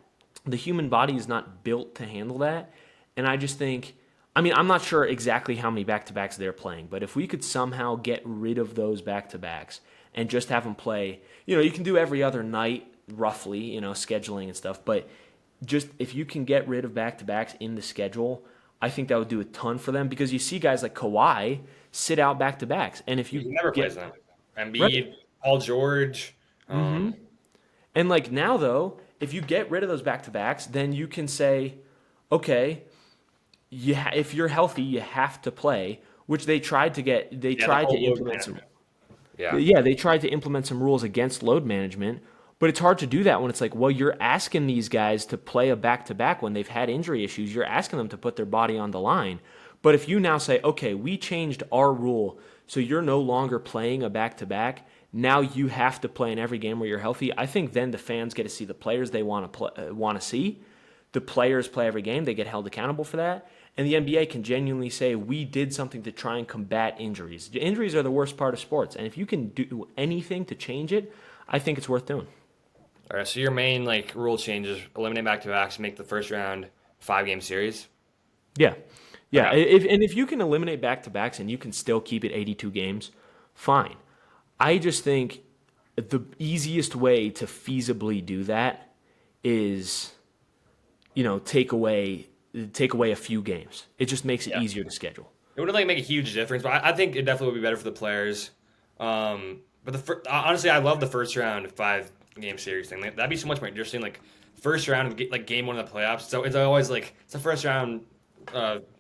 The human body is not built to handle that. And I just think, I mean, I'm not sure exactly how many back to backs they're playing, but if we could somehow get rid of those back to backs and just have them play, you can do every other night roughly, scheduling and stuff, but just if you can get rid of back to backs in the schedule, I think that would do a ton for them because you see guys like Kawhi sit out back to backs. And if He you never plays get them. right. Embiid, Paul George. And now though, if you get rid of those back to backs, then you can say, okay, if you're healthy, you have to play. Which they tried to get. They Yeah, the tried to whole load implement some. management. Yeah. Yeah, they tried to implement some rules against load management, but it's hard to do that when it's like, well, you're asking these guys to play a back to back when they've had injury issues. You're asking them to put their body on the line. But if you now say, okay, we changed our rule, so you're no longer playing a back to back. Now you have to play in every game where you're healthy. I think then the fans get to see the players they want to see. The players play every game; they get held accountable for that. And the NBA can genuinely say, we did something to try and combat injuries. Injuries are the worst part of sports. And if you can do anything to change it, I think it's worth doing. All right. So your main rule changes: eliminate back to backs, make the first round 5 game series. Yeah. Yeah. Okay. If you can eliminate back to backs and you can still keep it 82 games, fine. I just think the easiest way to feasibly do that is, take away a few games. It just makes it Yeah. easier to schedule. It wouldn't make a huge difference, but I think it definitely would be better for the players. But honestly, I love the first round 5 game series thing. That'd be so much more interesting. Like first round, like game one of the playoffs. So it's always like it's the first round,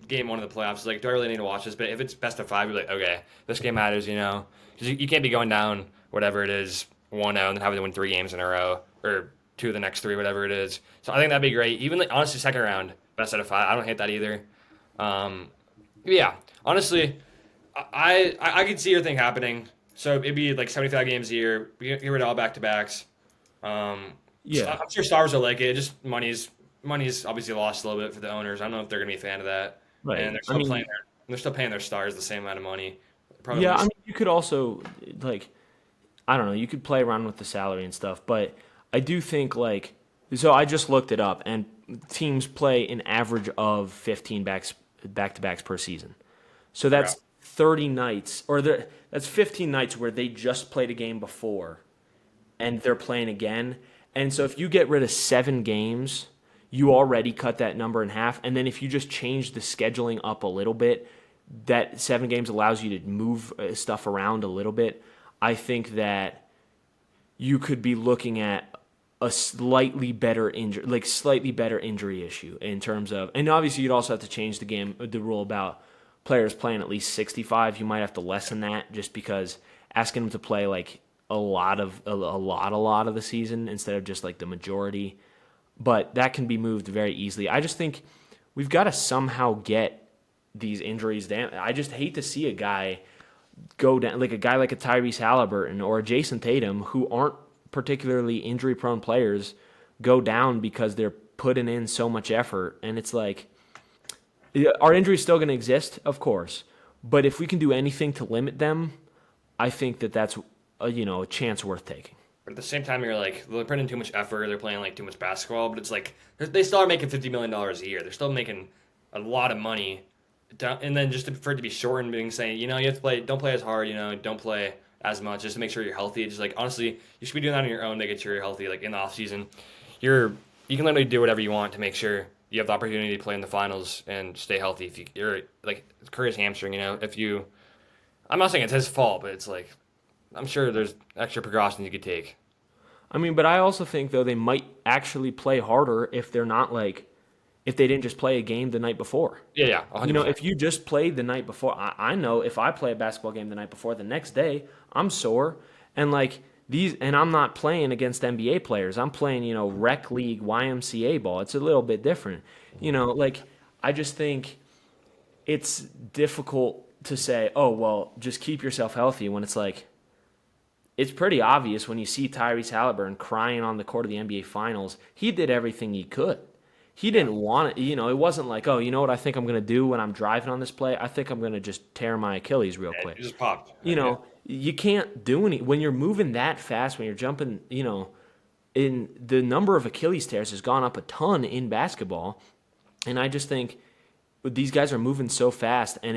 game one of the playoffs. It's like, do I really need to watch this? But if it's best of 5, you're like, okay, this game matters. 'Cause you can't be going down whatever it is 1-0 and then having to win 3 games in a row or 2 of the next 3, whatever it is. So I think that'd be great. Even honestly, second round, best out of 5. I don't hate that either. Um, yeah, honestly, I could see your thing happening. So it'd be like 75 games a year. Get rid of all back to backs. Yeah. I'm sure stars will like it. Just money's obviously lost a little bit for the owners. I don't know if they're gonna be a fan of that. And Right. they're I still mean, paying their stars the same amount of money. Probably yeah, I lose. mean, you could also I don't know, you could play around with the salary and stuff, but I do think so I just looked it up and teams play an average of 15 back to backs per season. So Okay. that's 30 nights that's 15 nights where they just played a game before and they're playing again. And so if you get rid of 7 games, you already cut that number in half. And then if you just change the scheduling up a little bit, that 7 games allows you to move stuff around a little bit. I think that you could be looking at a slightly better injury issue in terms of, and obviously you'd also have to change the rule about players playing at least 65. You might have to lessen that just because asking them to play a lot of the season instead of just the majority. But that can be moved very easily. I just think we've got to somehow get these injuries down. I just hate to see a guy go down, like a guy like a Tyrese Halliburton or a Jason Tatum, who aren't particularly injury prone players, go down because they're putting in so much effort. And it's like, yeah, are injuries still going to exist? Of course. But if we can do anything to limit them, I think that's a chance worth taking. But at the same time, you're like they're putting in too much effort. They're playing too much basketball. But it's like they still are making $50 million a year. They're still making a lot of money. And then just for it to be shortened, being saying you have to play, don't play as hard. Don't play as much just to make sure you're healthy. Just honestly, you should be doing that on your own to get sure you're healthy. Like in the off season, you can literally do whatever you want to make sure you have the opportunity to play in the finals and stay healthy. If you're like Curry's hamstring, if you, I'm not saying it's his fault, but it's like I'm sure there's extra precautions you could take. I mean, but I also think though they might actually play harder if they're not like if they didn't just play a game the night before. Yeah, yeah, You know, 100%. if you just played the night before, I know if I play a basketball game the night before, the next day I'm sore, and like these, and I'm not playing against NBA players. I'm playing, rec league YMCA ball. It's a little bit different. Like I just think it's difficult to say, oh well, just keep yourself healthy when it's like it's pretty obvious when you see Tyrese Halliburton crying on the court of the NBA Finals. He did everything he could. He Yeah, didn't want it. It wasn't like, oh, you know what I think I'm going to do when I'm driving on this play? I think I'm going to just tear my Achilles real yeah, quick. it just popped. Yeah, You can't do any when you're moving that fast, when you're jumping, in the number of Achilles tears has gone up a ton in basketball. And I just think these guys are moving so fast, and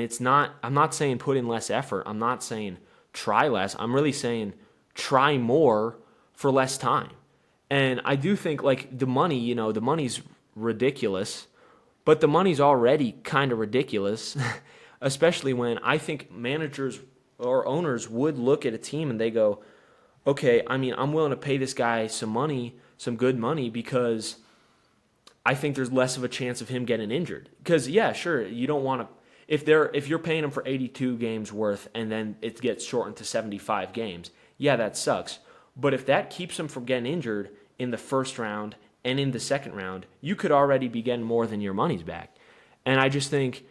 I'm not saying put in less effort. I'm not saying try less. I'm really saying try more for less time. And I do think like the money's ridiculous, but the money's already kind of ridiculous, especially when I think managers or owners would look at a team and they go, okay, I mean, I'm willing to pay this guy some money, some good money, because I think there's less of a chance of him getting injured. Because yeah, sure, you don't want to if you're paying him for 82 games worth and then it gets shortened to 75 games, yeah, that sucks. But if that keeps him from getting injured in the first round and in the second round, you could already be getting more than your money's back. And I just think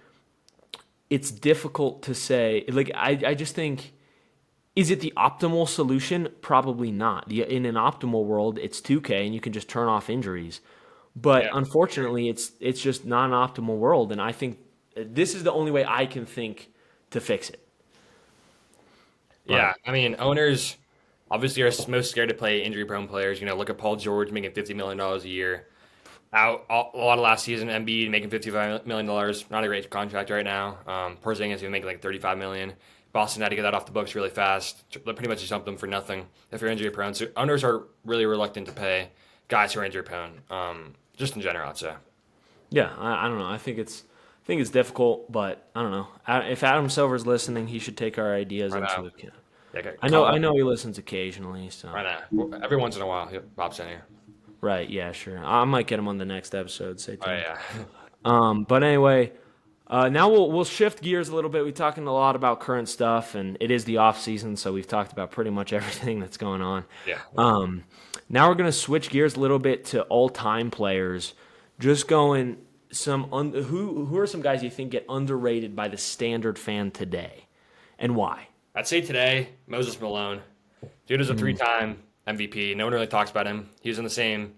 it's difficult to say. Like I just think is it the optimal solution? Probably not. In an optimal world, it's 2K and you can just turn off injuries. But yeah, unfortunately, it's just not an optimal world, and I think this is the only way I can think to fix it. But yeah. I mean, owners obviously are most scared to play injury-prone players. Look at Paul George making $50 million a year. Out a lot of last season, Embiid making $55 million. Not a great contract right now. Porzingis even making like $35 million. Boston had to get that off the books really fast. Pretty much just dumped them for nothing if you're injury prone. So owners are really reluctant to pay guys who are injury prone. Just in general, I'd say. yeah, I don't know. I think it's difficult, but I don't know. If Adam Silver's listening, he should take our ideas Right into now, account. yeah, okay, I know call I up. know he listens occasionally, so Right now, well, every once in a while, he'll pop in here. right, yeah, sure. I might get him on the next episode. Stay Oh tuned. yeah, But anyway, now we'll shift gears a little bit. We're talking a lot about current stuff, and it is the off season, so we've talked about pretty much everything that's going on. yeah. Now we're gonna switch gears a little bit to all time players. Just going who are some guys you think get underrated by the standard fan today, and why? I'd say today, Moses Malone. Dude is a three-time MVP. No one really talks about him. He was in the same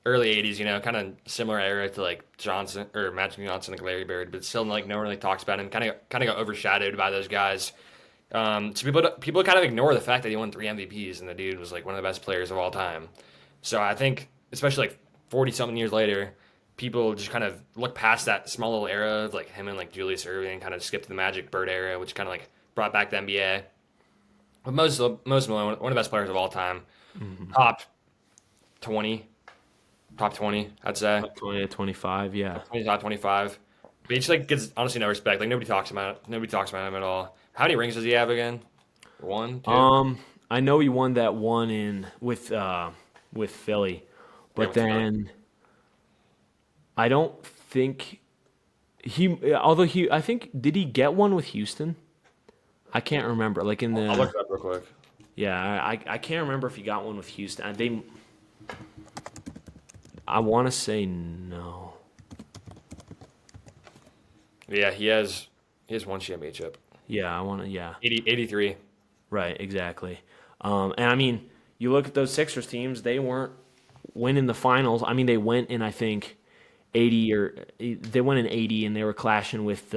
early '80s, kind of similar era to like Johnson or Magic Johnson and Larry Bird, but still like no one really talks about him. Kind of got overshadowed by those guys. So people kind of ignore the fact that he won 3 MVPs and the dude was like one of the best players of all time. So I think, especially like 40 something years later, people just kind of look past that small little era of like him and like Julius Erving and kind of skip to the Magic Bird era, which kind of like brought back the NBA. But most Malone, one of the best players of all time, top 20, top 20, I'd say. Top 20 to 25, yeah. 20, top 25. But he just like gets honestly no respect. Like nobody talks about him at all. How many rings does he have again? One, two. I know he won that one in with Philly, Yeah, but with Philly. then I don't think although I think did he get one with Houston? I can't remember. Like in I'll look the it up real quick. yeah, I can't remember if he got one with Houston. I want to say no. Yeah, he has one championship. Yeah, I want to. Yeah, 83. right, exactly. And I mean, you look at those Sixers teams; they weren't winning the finals. I mean, they went in I think 80 or they went in 80, and they were clashing with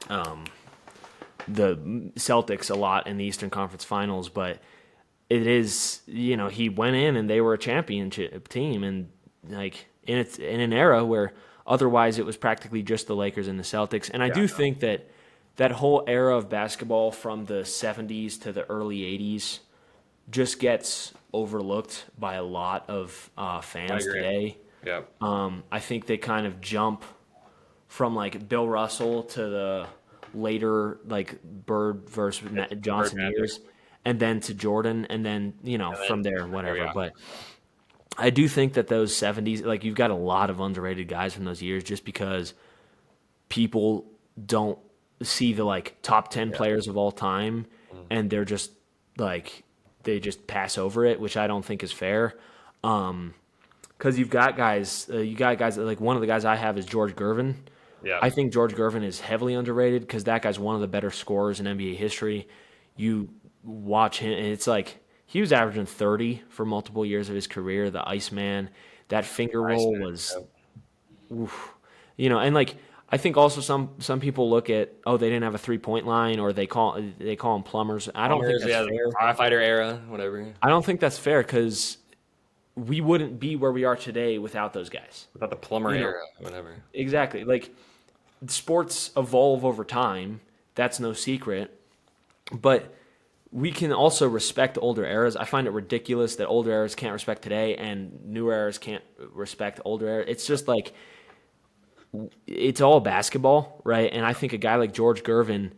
um, the Celtics a lot in the Eastern Conference Finals, but it is he went in and they were a championship team, and like it's in an era where otherwise it was practically just the Lakers and the Celtics. And I Yeah, do think that that whole era of basketball from the 70s to the early 80s just gets overlooked by a lot of I fans agree. today. Yeah. I think they kind of jump from like Bill Russell to the later like Bird versus Bird Johnson Magic, years, and then to Jordan, and then and from then there there we whatever. go. But I do think that those '70s, like you've got a lot of underrated guys from those years, just because people don't see the like top 10 Yeah. players of all time, Mm. and they're just like they just pass over it, which I don't think is fair. Because you got guys like one of the guys I have is George Gervin. Yeah. I think George Gervin is heavily underrated because that guy's one of the better scorers in NBA history. You watch him, and it's like he was averaging 30 for multiple years of his career. The Iceman, that finger roll Iceman. was, Yep. and like I think also some people look at, oh, they didn't have a 3-point line, or they call them plumbers. I don't think Plumbers, that's yeah, the fair. firefighter era, whatever. I don't think that's fair because we wouldn't be where we are today without those guys. Without the plumber You know, era, whatever. exactly. Like sports evolve over time. That's no secret. But we can also respect older eras. I find it ridiculous that older eras can't respect today and newer eras can't respect older eras. It's just like it's all basketball, right? And I think a guy like George Gervin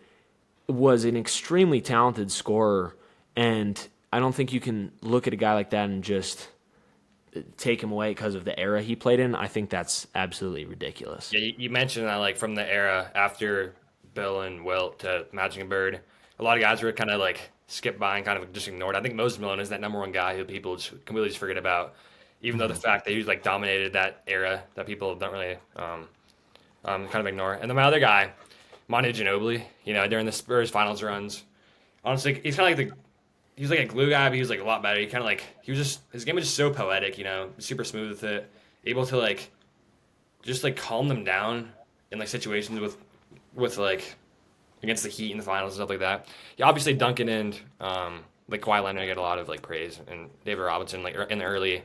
was an extremely talented scorer, and I don't think you can look at a guy like that and just take him away because of the era he played in. I think that's absolutely ridiculous. Yeah, you mentioned that like from the era after Bill and Wilt to Magic and Bird, a lot of guys were kind of like skipped by and kind of just ignored. I think Moses Malone is that number one guy who people just completely just forget about, even though the fact that he was like dominated that era that people don't really kind of ignore. And then my other guy, Manu Ginobili, during the Spurs finals runs, honestly, he's kind of like he's like a glue guy, but he was like a lot better. He kind of like he was just his game was just so poetic, super smooth with it, able to like just like calm them down in like situations with like against the Heat in the finals and stuff like that. Yeah, obviously Duncan and like Kawhi Leonard get a lot of like praise, and David Robinson like in the early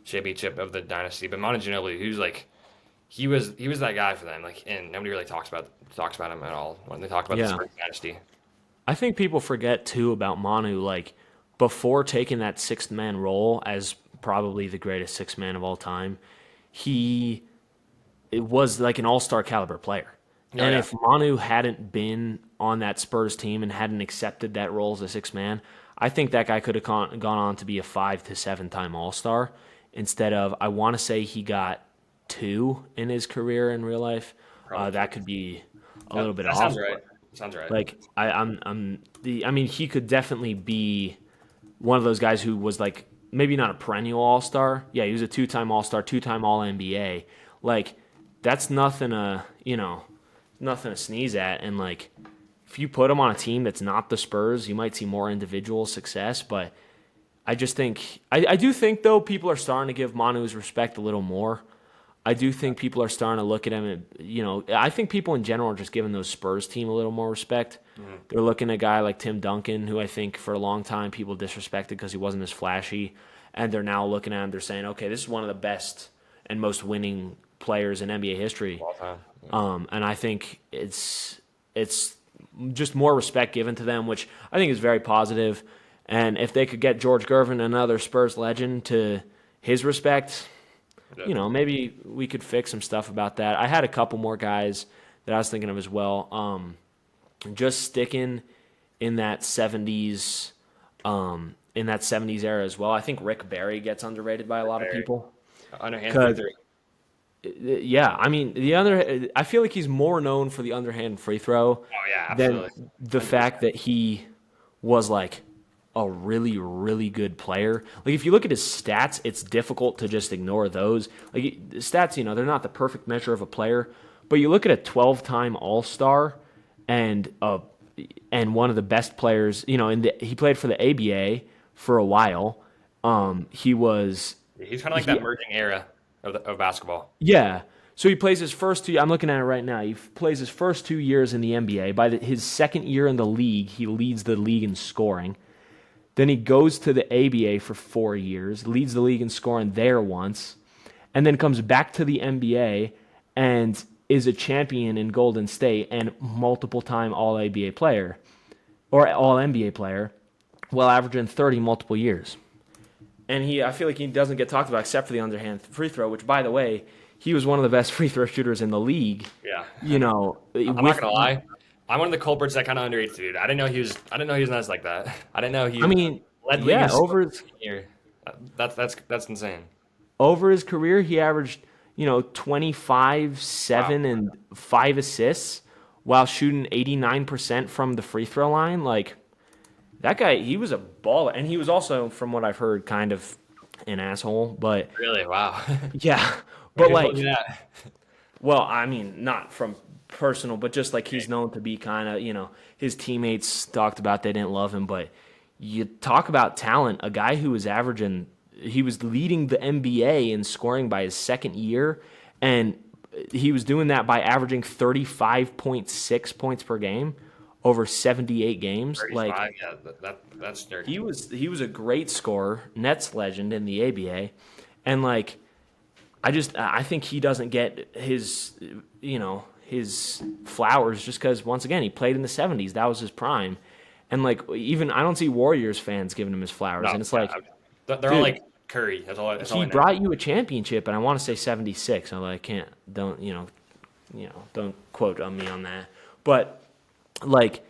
championship of the dynasty. But Manu Ginobili, who's like he was that guy for them, like, and nobody really talks about him at all when they talk about the Yeah. Spurs dynasty. I think people forget too about Manu, like before taking that sixth man role as probably the greatest sixth man of all time, he it was like an all-star caliber player. Oh And yeah, if Manu hadn't been on that Spurs team and hadn't accepted that role as a sixth man, I think that guy could have gone on to be a 5 to 7 time All-Star instead of, I want to say he got two in his career in real life. probably. That could be a That, little bit that off. sounds right. Sounds right. Like I mean, he could definitely be one of those guys who was like maybe not a perennial All Star. Yeah, he was a 2-time All Star, 2-time All NBA. Like that's nothing to sneeze at. And like if you put him on a team that's not the Spurs, you might see more individual success. But I just think I do think though people are starting to give Manu his respect a little more. I do think people are starting to look at him and, I think people in general are just giving those Spurs team a little more respect. They're looking at a guy like Tim Duncan, who I think for a long time people disrespected because he wasn't as flashy. And they're now looking at him, they're saying, okay, this is one of the best and most winning players in NBA history. All time. And I think it's just more respect given to them, which I think is very positive. And if they could get George Gervin, another Spurs legend, to his respect, Yeah. maybe we could fix some stuff about that. I had a couple more guys that I was thinking of as well. Just sticking in that '70s, era as well. I think Rick Barry gets underrated by a lot of Barry. people. Underhand free 'Cause, throw. yeah, I mean I feel like he's more known for the underhand free throw Oh yeah, than absolutely. the fact that he was like a really, really good player. Like if you look at his stats, it's difficult to just ignore those. Like the stats, they're not the perfect measure of a player, but you look at a 12-time All-Star and one of the best players, he played for the ABA for a while. He was He's kind of like he that merging era of basketball. Yeah. So he plays his first two. I'm looking at it right now. He plays his first 2 years in the NBA. By his second year in the league, he leads the league in scoring. Then he goes to the ABA for 4 years, leads the league in scoring there once, and then comes back to the NBA and is a champion in Golden State and multiple time All ABA player or All NBA player, while averaging 30 multiple years. And I feel like he doesn't get talked about except for the underhand free throw, which, by the way, he was one of the best free throw shooters in the league. Yeah. You know, I'm not gonna lie. I'm one of the culprits that kind of underrates the dude. I didn't know he was. I didn't know he was nice like that. I didn't know I he mean, led league yeah, in scoring here. That's insane. over his career, he averaged, 25, Wow. 7, and 5 assists while shooting 89% from the free throw line. Like, that guy, he was a baller. And he was also, from what I've heard, kind of an asshole. But Really? Wow. yeah, but Who told me like, that? well, I mean, not from personal, but just like he's known to be kind of, his teammates talked about they didn't love him. But you talk about talent, a guy who was averaging, he was leading the NBA in scoring by his second year, and he was doing that by averaging 35.6 points per game over 78 games. Like, 35. Yeah, that's dirty. he was a great scorer, Nets legend in the ABA, and like I think he doesn't get his flowers just because once again he played in the 70s. That was his prime, and like even I don't see Warriors fans giving him his flowers, No, and it's yeah, like, they're all dude, like Curry. That's all he I know. brought you a championship, and I want to say 76. I'm like, I can't don't quote on me on that, but like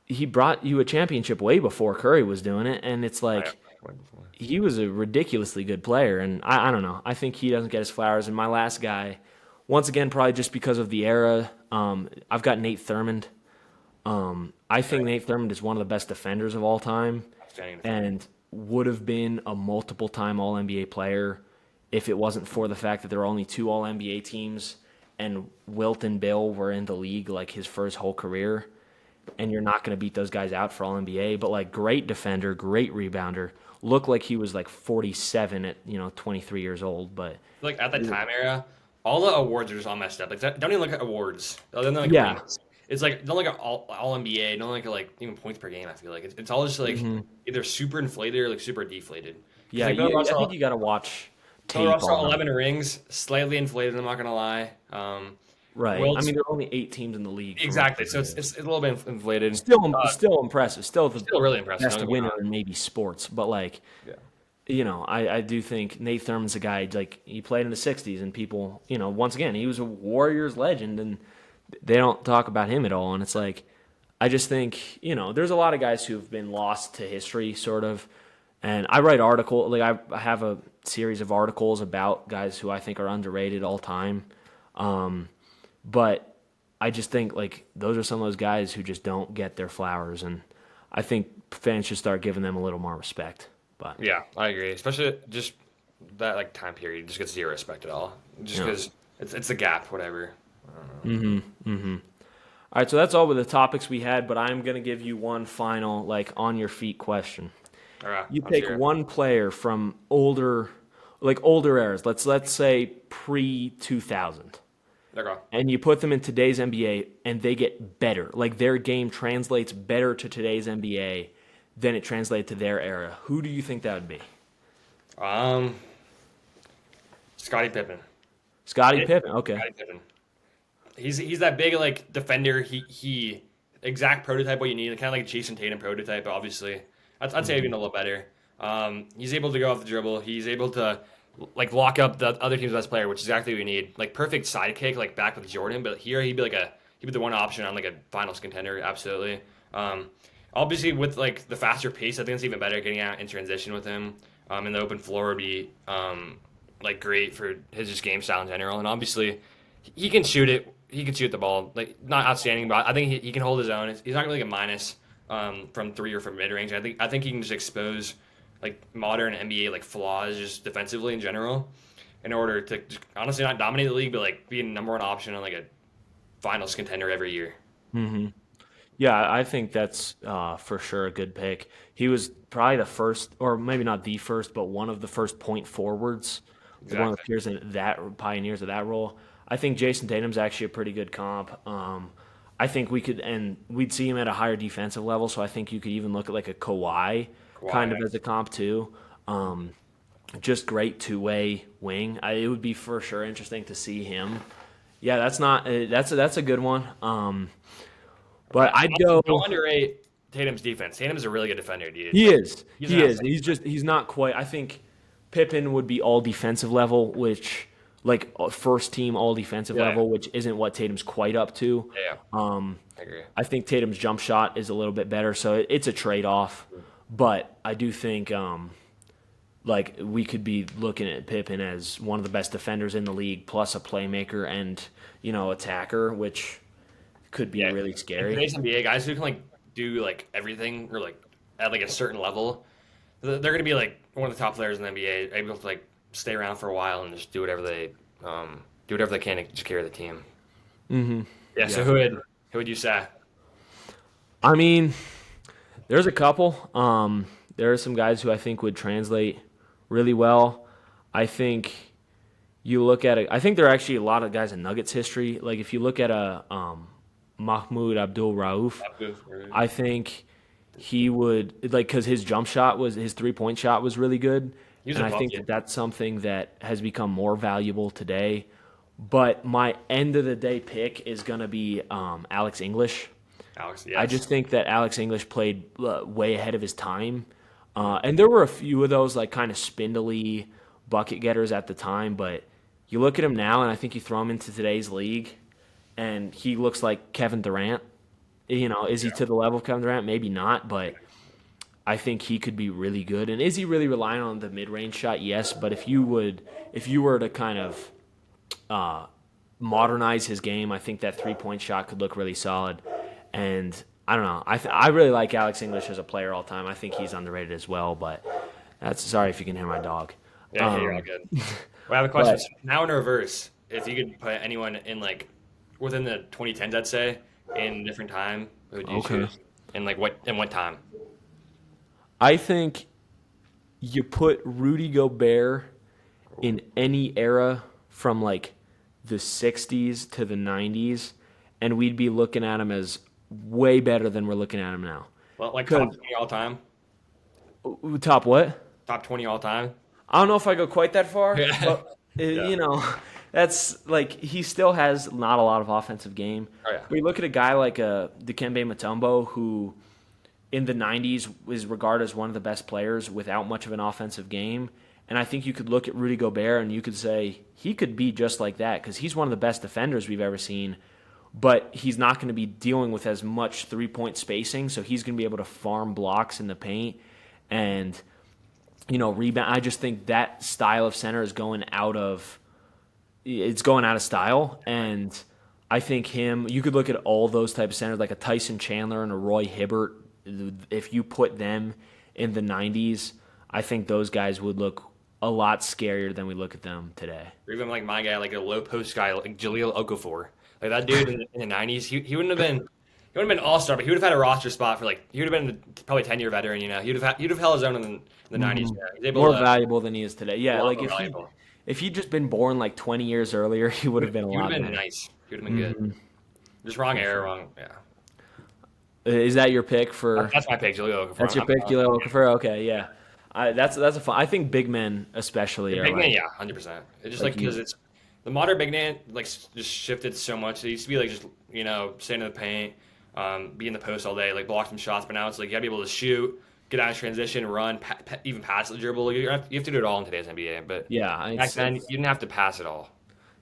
he brought you a championship way before Curry was doing it, and it's I, like he was a ridiculously good player, and I don't know. I think he doesn't get his flowers. And my last guy, once again, probably just because of the era, I've got Nate Thurmond. I think Nate Thurmond is one of the best defenders of all time, outstanding defender. and would have been a multiple time All NBA player if it wasn't for the fact that there were only two All NBA teams, and Wilt and Bill were in the league like his first whole career, and you're not going to beat those guys out for All NBA. But like great defender, great rebounder. Looked like he was like 47 at 23 years old, but Like at the time era, all the awards are just all messed up. Like don't even look at awards. Other than like yeah, rings. It's like don't look at all NBA. Don't look at like even points per game. I feel like it's all just like either super inflated or like super deflated. Because yeah. like Bill I think Russell, you got to watch Bill tape Russell, on him. 11 rings, slightly inflated. I'm not gonna lie. Right. I Wilt, mean, there are only 8 teams in the league for most exactly. of So it. it's a little bit inflated. Still impressive. Still the Still really impressive. Don't best get me winner wrong. in maybe sports, but like Yeah. I do think Nate Thurman's a guy, like he played in the 60s, and people, once again, he was a Warriors legend, and they don't talk about him at all. And it's like, I just think, there's a lot of guys who've been lost to history, sort of. And I write I have a series of articles about guys who I think are underrated all time. But I just think like those are some of those guys who just don't get their flowers, and I think fans should start giving them a little more respect. But Yeah, I agree. Especially just that like time period just gets zero respect at all. Just yeah. because it's a gap, whatever. All right, so that's all with the topics we had, but I'm gonna give you one final like on your feet question. All right, You let's take hear it. one player from older eras. Let's say pre 2000. Okay. And you put them in today's NBA and they get better. Like their game translates better to today's NBA than it translated to their era. Who do you think that would be? Um, Scottie Pippen. Scottie It, Pippen. Okay. Scottie Pippen. He's that big like defender. He exact prototype what you need, kind of like Jason Tatum prototype. Obviously, I'd say even a little better. He's able to go off the dribble. He's able to like lock up the other team's best player, which is exactly what we need. Like perfect sidekick, like back with Jordan. But here he'd be the one option on like a finals contender. Absolutely. Obviously with like the faster pace, I think it's even better getting out in transition with him. And the open floor would be like great for his just game style in general. And obviously he can shoot it. He can shoot the ball. Like not outstanding, but I think he can hold his own. He's not really a minus from three or from mid range. I think he can just expose like modern NBA like flaws just defensively in general, in order to just, honestly not dominate the league, but like be a number one option on like a finals contender every year. Yeah, I think that's for sure a good pick. He was probably the first, or maybe not the first, but one of the first point forwards, like one of the Exactly. pioneers of that role. I think Jason Tatum's actually a pretty good comp. I think we'd see him at a higher defensive level, so I think you could even look at like a Kawhi kind Kawhi. of as a comp too. Just great two-way wing. It would be for sure interesting to see him. Yeah, that's not that's a good one. But Yeah, I'd honestly, go. don't underrate Tatum's defense. Tatum's a really good defender, dude. He Like is. he's an He is. outstanding defender. He's not quite. I think Pippen would be all defensive level, which like first team all defensive Yeah, level, which isn't what Tatum's quite up to. yeah, Um, I agree. I think Tatum's jump shot is a little bit better, so it's a trade off. But I do think like we could be looking at Pippen as one of the best defenders in the league, plus a playmaker and attacker, which could be Yeah, really in scary. today's NBA, guys who can like do like everything or like at like a certain level, they're gonna be like one of the top players in the NBA, able to like stay around for a while and just do whatever they can to just carry the team. Yeah. So Yeah. who would you say? I mean, there's a couple. There are some guys who I think would translate really well. I think you look at it. I think there are actually a lot of guys in Nuggets history. Like if you look at a Mahmoud Abdul Rauf, I think he would like because his 3-point shot was really good, He was and a I think bucket. that that's something that has become more valuable today. But my end of the day pick is gonna be Alex English. Alex, I yes. just think that Alex English played way ahead of his time. And there were a few of those like kind of spindly bucket getters at the time, but you look at him now, and I think you throw him into today's league, and he looks like Kevin Durant. Is he Yeah. to the level of Kevin Durant? Maybe not, but I think he could be really good. And is he really relying on the mid-range shot? Yes, but if you were to kind of modernize his game, I think that 3-point shot could look really solid. And I don't know. I really like Alex English as a player all time. I think he's underrated as well. But that's sorry if you can hear my dog. Yeah, hey, you're all good. Well, I have a question. But Now in reverse, if you could put anyone in like within the 2010s, I'd say, in a different time, who would you okay, choose? And like what time? I think you put Rudy Gobert in any era from like the 60s to the 90s, and we'd be looking at him as way better than we're looking at him now. Well, like top Because 20 all time. top what? Top 20 all time. I don't know if I go quite that far, Yeah. but Yeah. that's like he still has not a lot of offensive game. Oh yeah. We look at a guy like Dikembe Mutombo, who in the 90s was regarded as one of the best players without much of an offensive game. And I think you could look at Rudy Gobert and you could say he could be just like that because he's one of the best defenders we've ever seen, but he's not going to be dealing with as much 3-point spacing, so he's going to be able to farm blocks in the paint and rebound. I just think that style of center is going out of style, and I think you could look at all those type of centers like a Tyson Chandler and a Roy Hibbert. If you put them in the 90s, I think those guys would look a lot scarier than we look at them today. Or even like my guy, like a low post guy, like Jaleel Okafor. Like that dude in the 90s, he wouldn't have been. He would have been all star, but he would have had a roster spot for like he would have been probably 10-year veteran. He'd have held his own in the 90s. Yeah. He's able More to valuable than he is today. a Yeah, lot like more valuable. if he'd just been born like 20 years earlier, he would have been a He would lot have been better. nice. He would have been good. Just wrong era, wrong. Yeah. Is that your pick for? That's my pick, Jaleel Okafor. That's your pick, Gilo Okafor? Okay, yeah. That's a fun. I think big men especially The are big man, like yeah, 100%. It's just like you. because it's the modern big man like just shifted so much. It used to be like just staying in the paint, be in the post all day, like block some shots. But now it's like you gotta be able to shoot, get out of transition, run, even pass the dribble. You have to do it all in today's NBA. But Yeah, back then you didn't have to pass it all.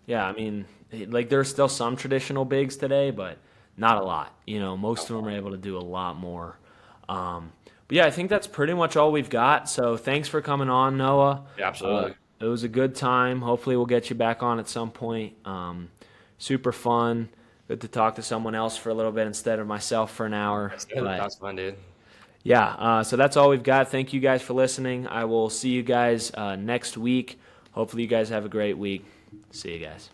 yeah. I mean, like there's still some traditional bigs today, but not a lot. Most of them are able to do a lot more. But yeah, I think that's pretty much all we've got. So thanks for coming on, Noah. Yeah, absolutely. It was a good time. Hopefully, we'll get you back on at some point. Super fun. Good to talk to someone else for a little bit instead of myself for an hour. But That's fun, dude. yeah, so that's all we've got. Thank you guys for listening. I will see you guys next week. Hopefully, you guys have a great week. See you guys.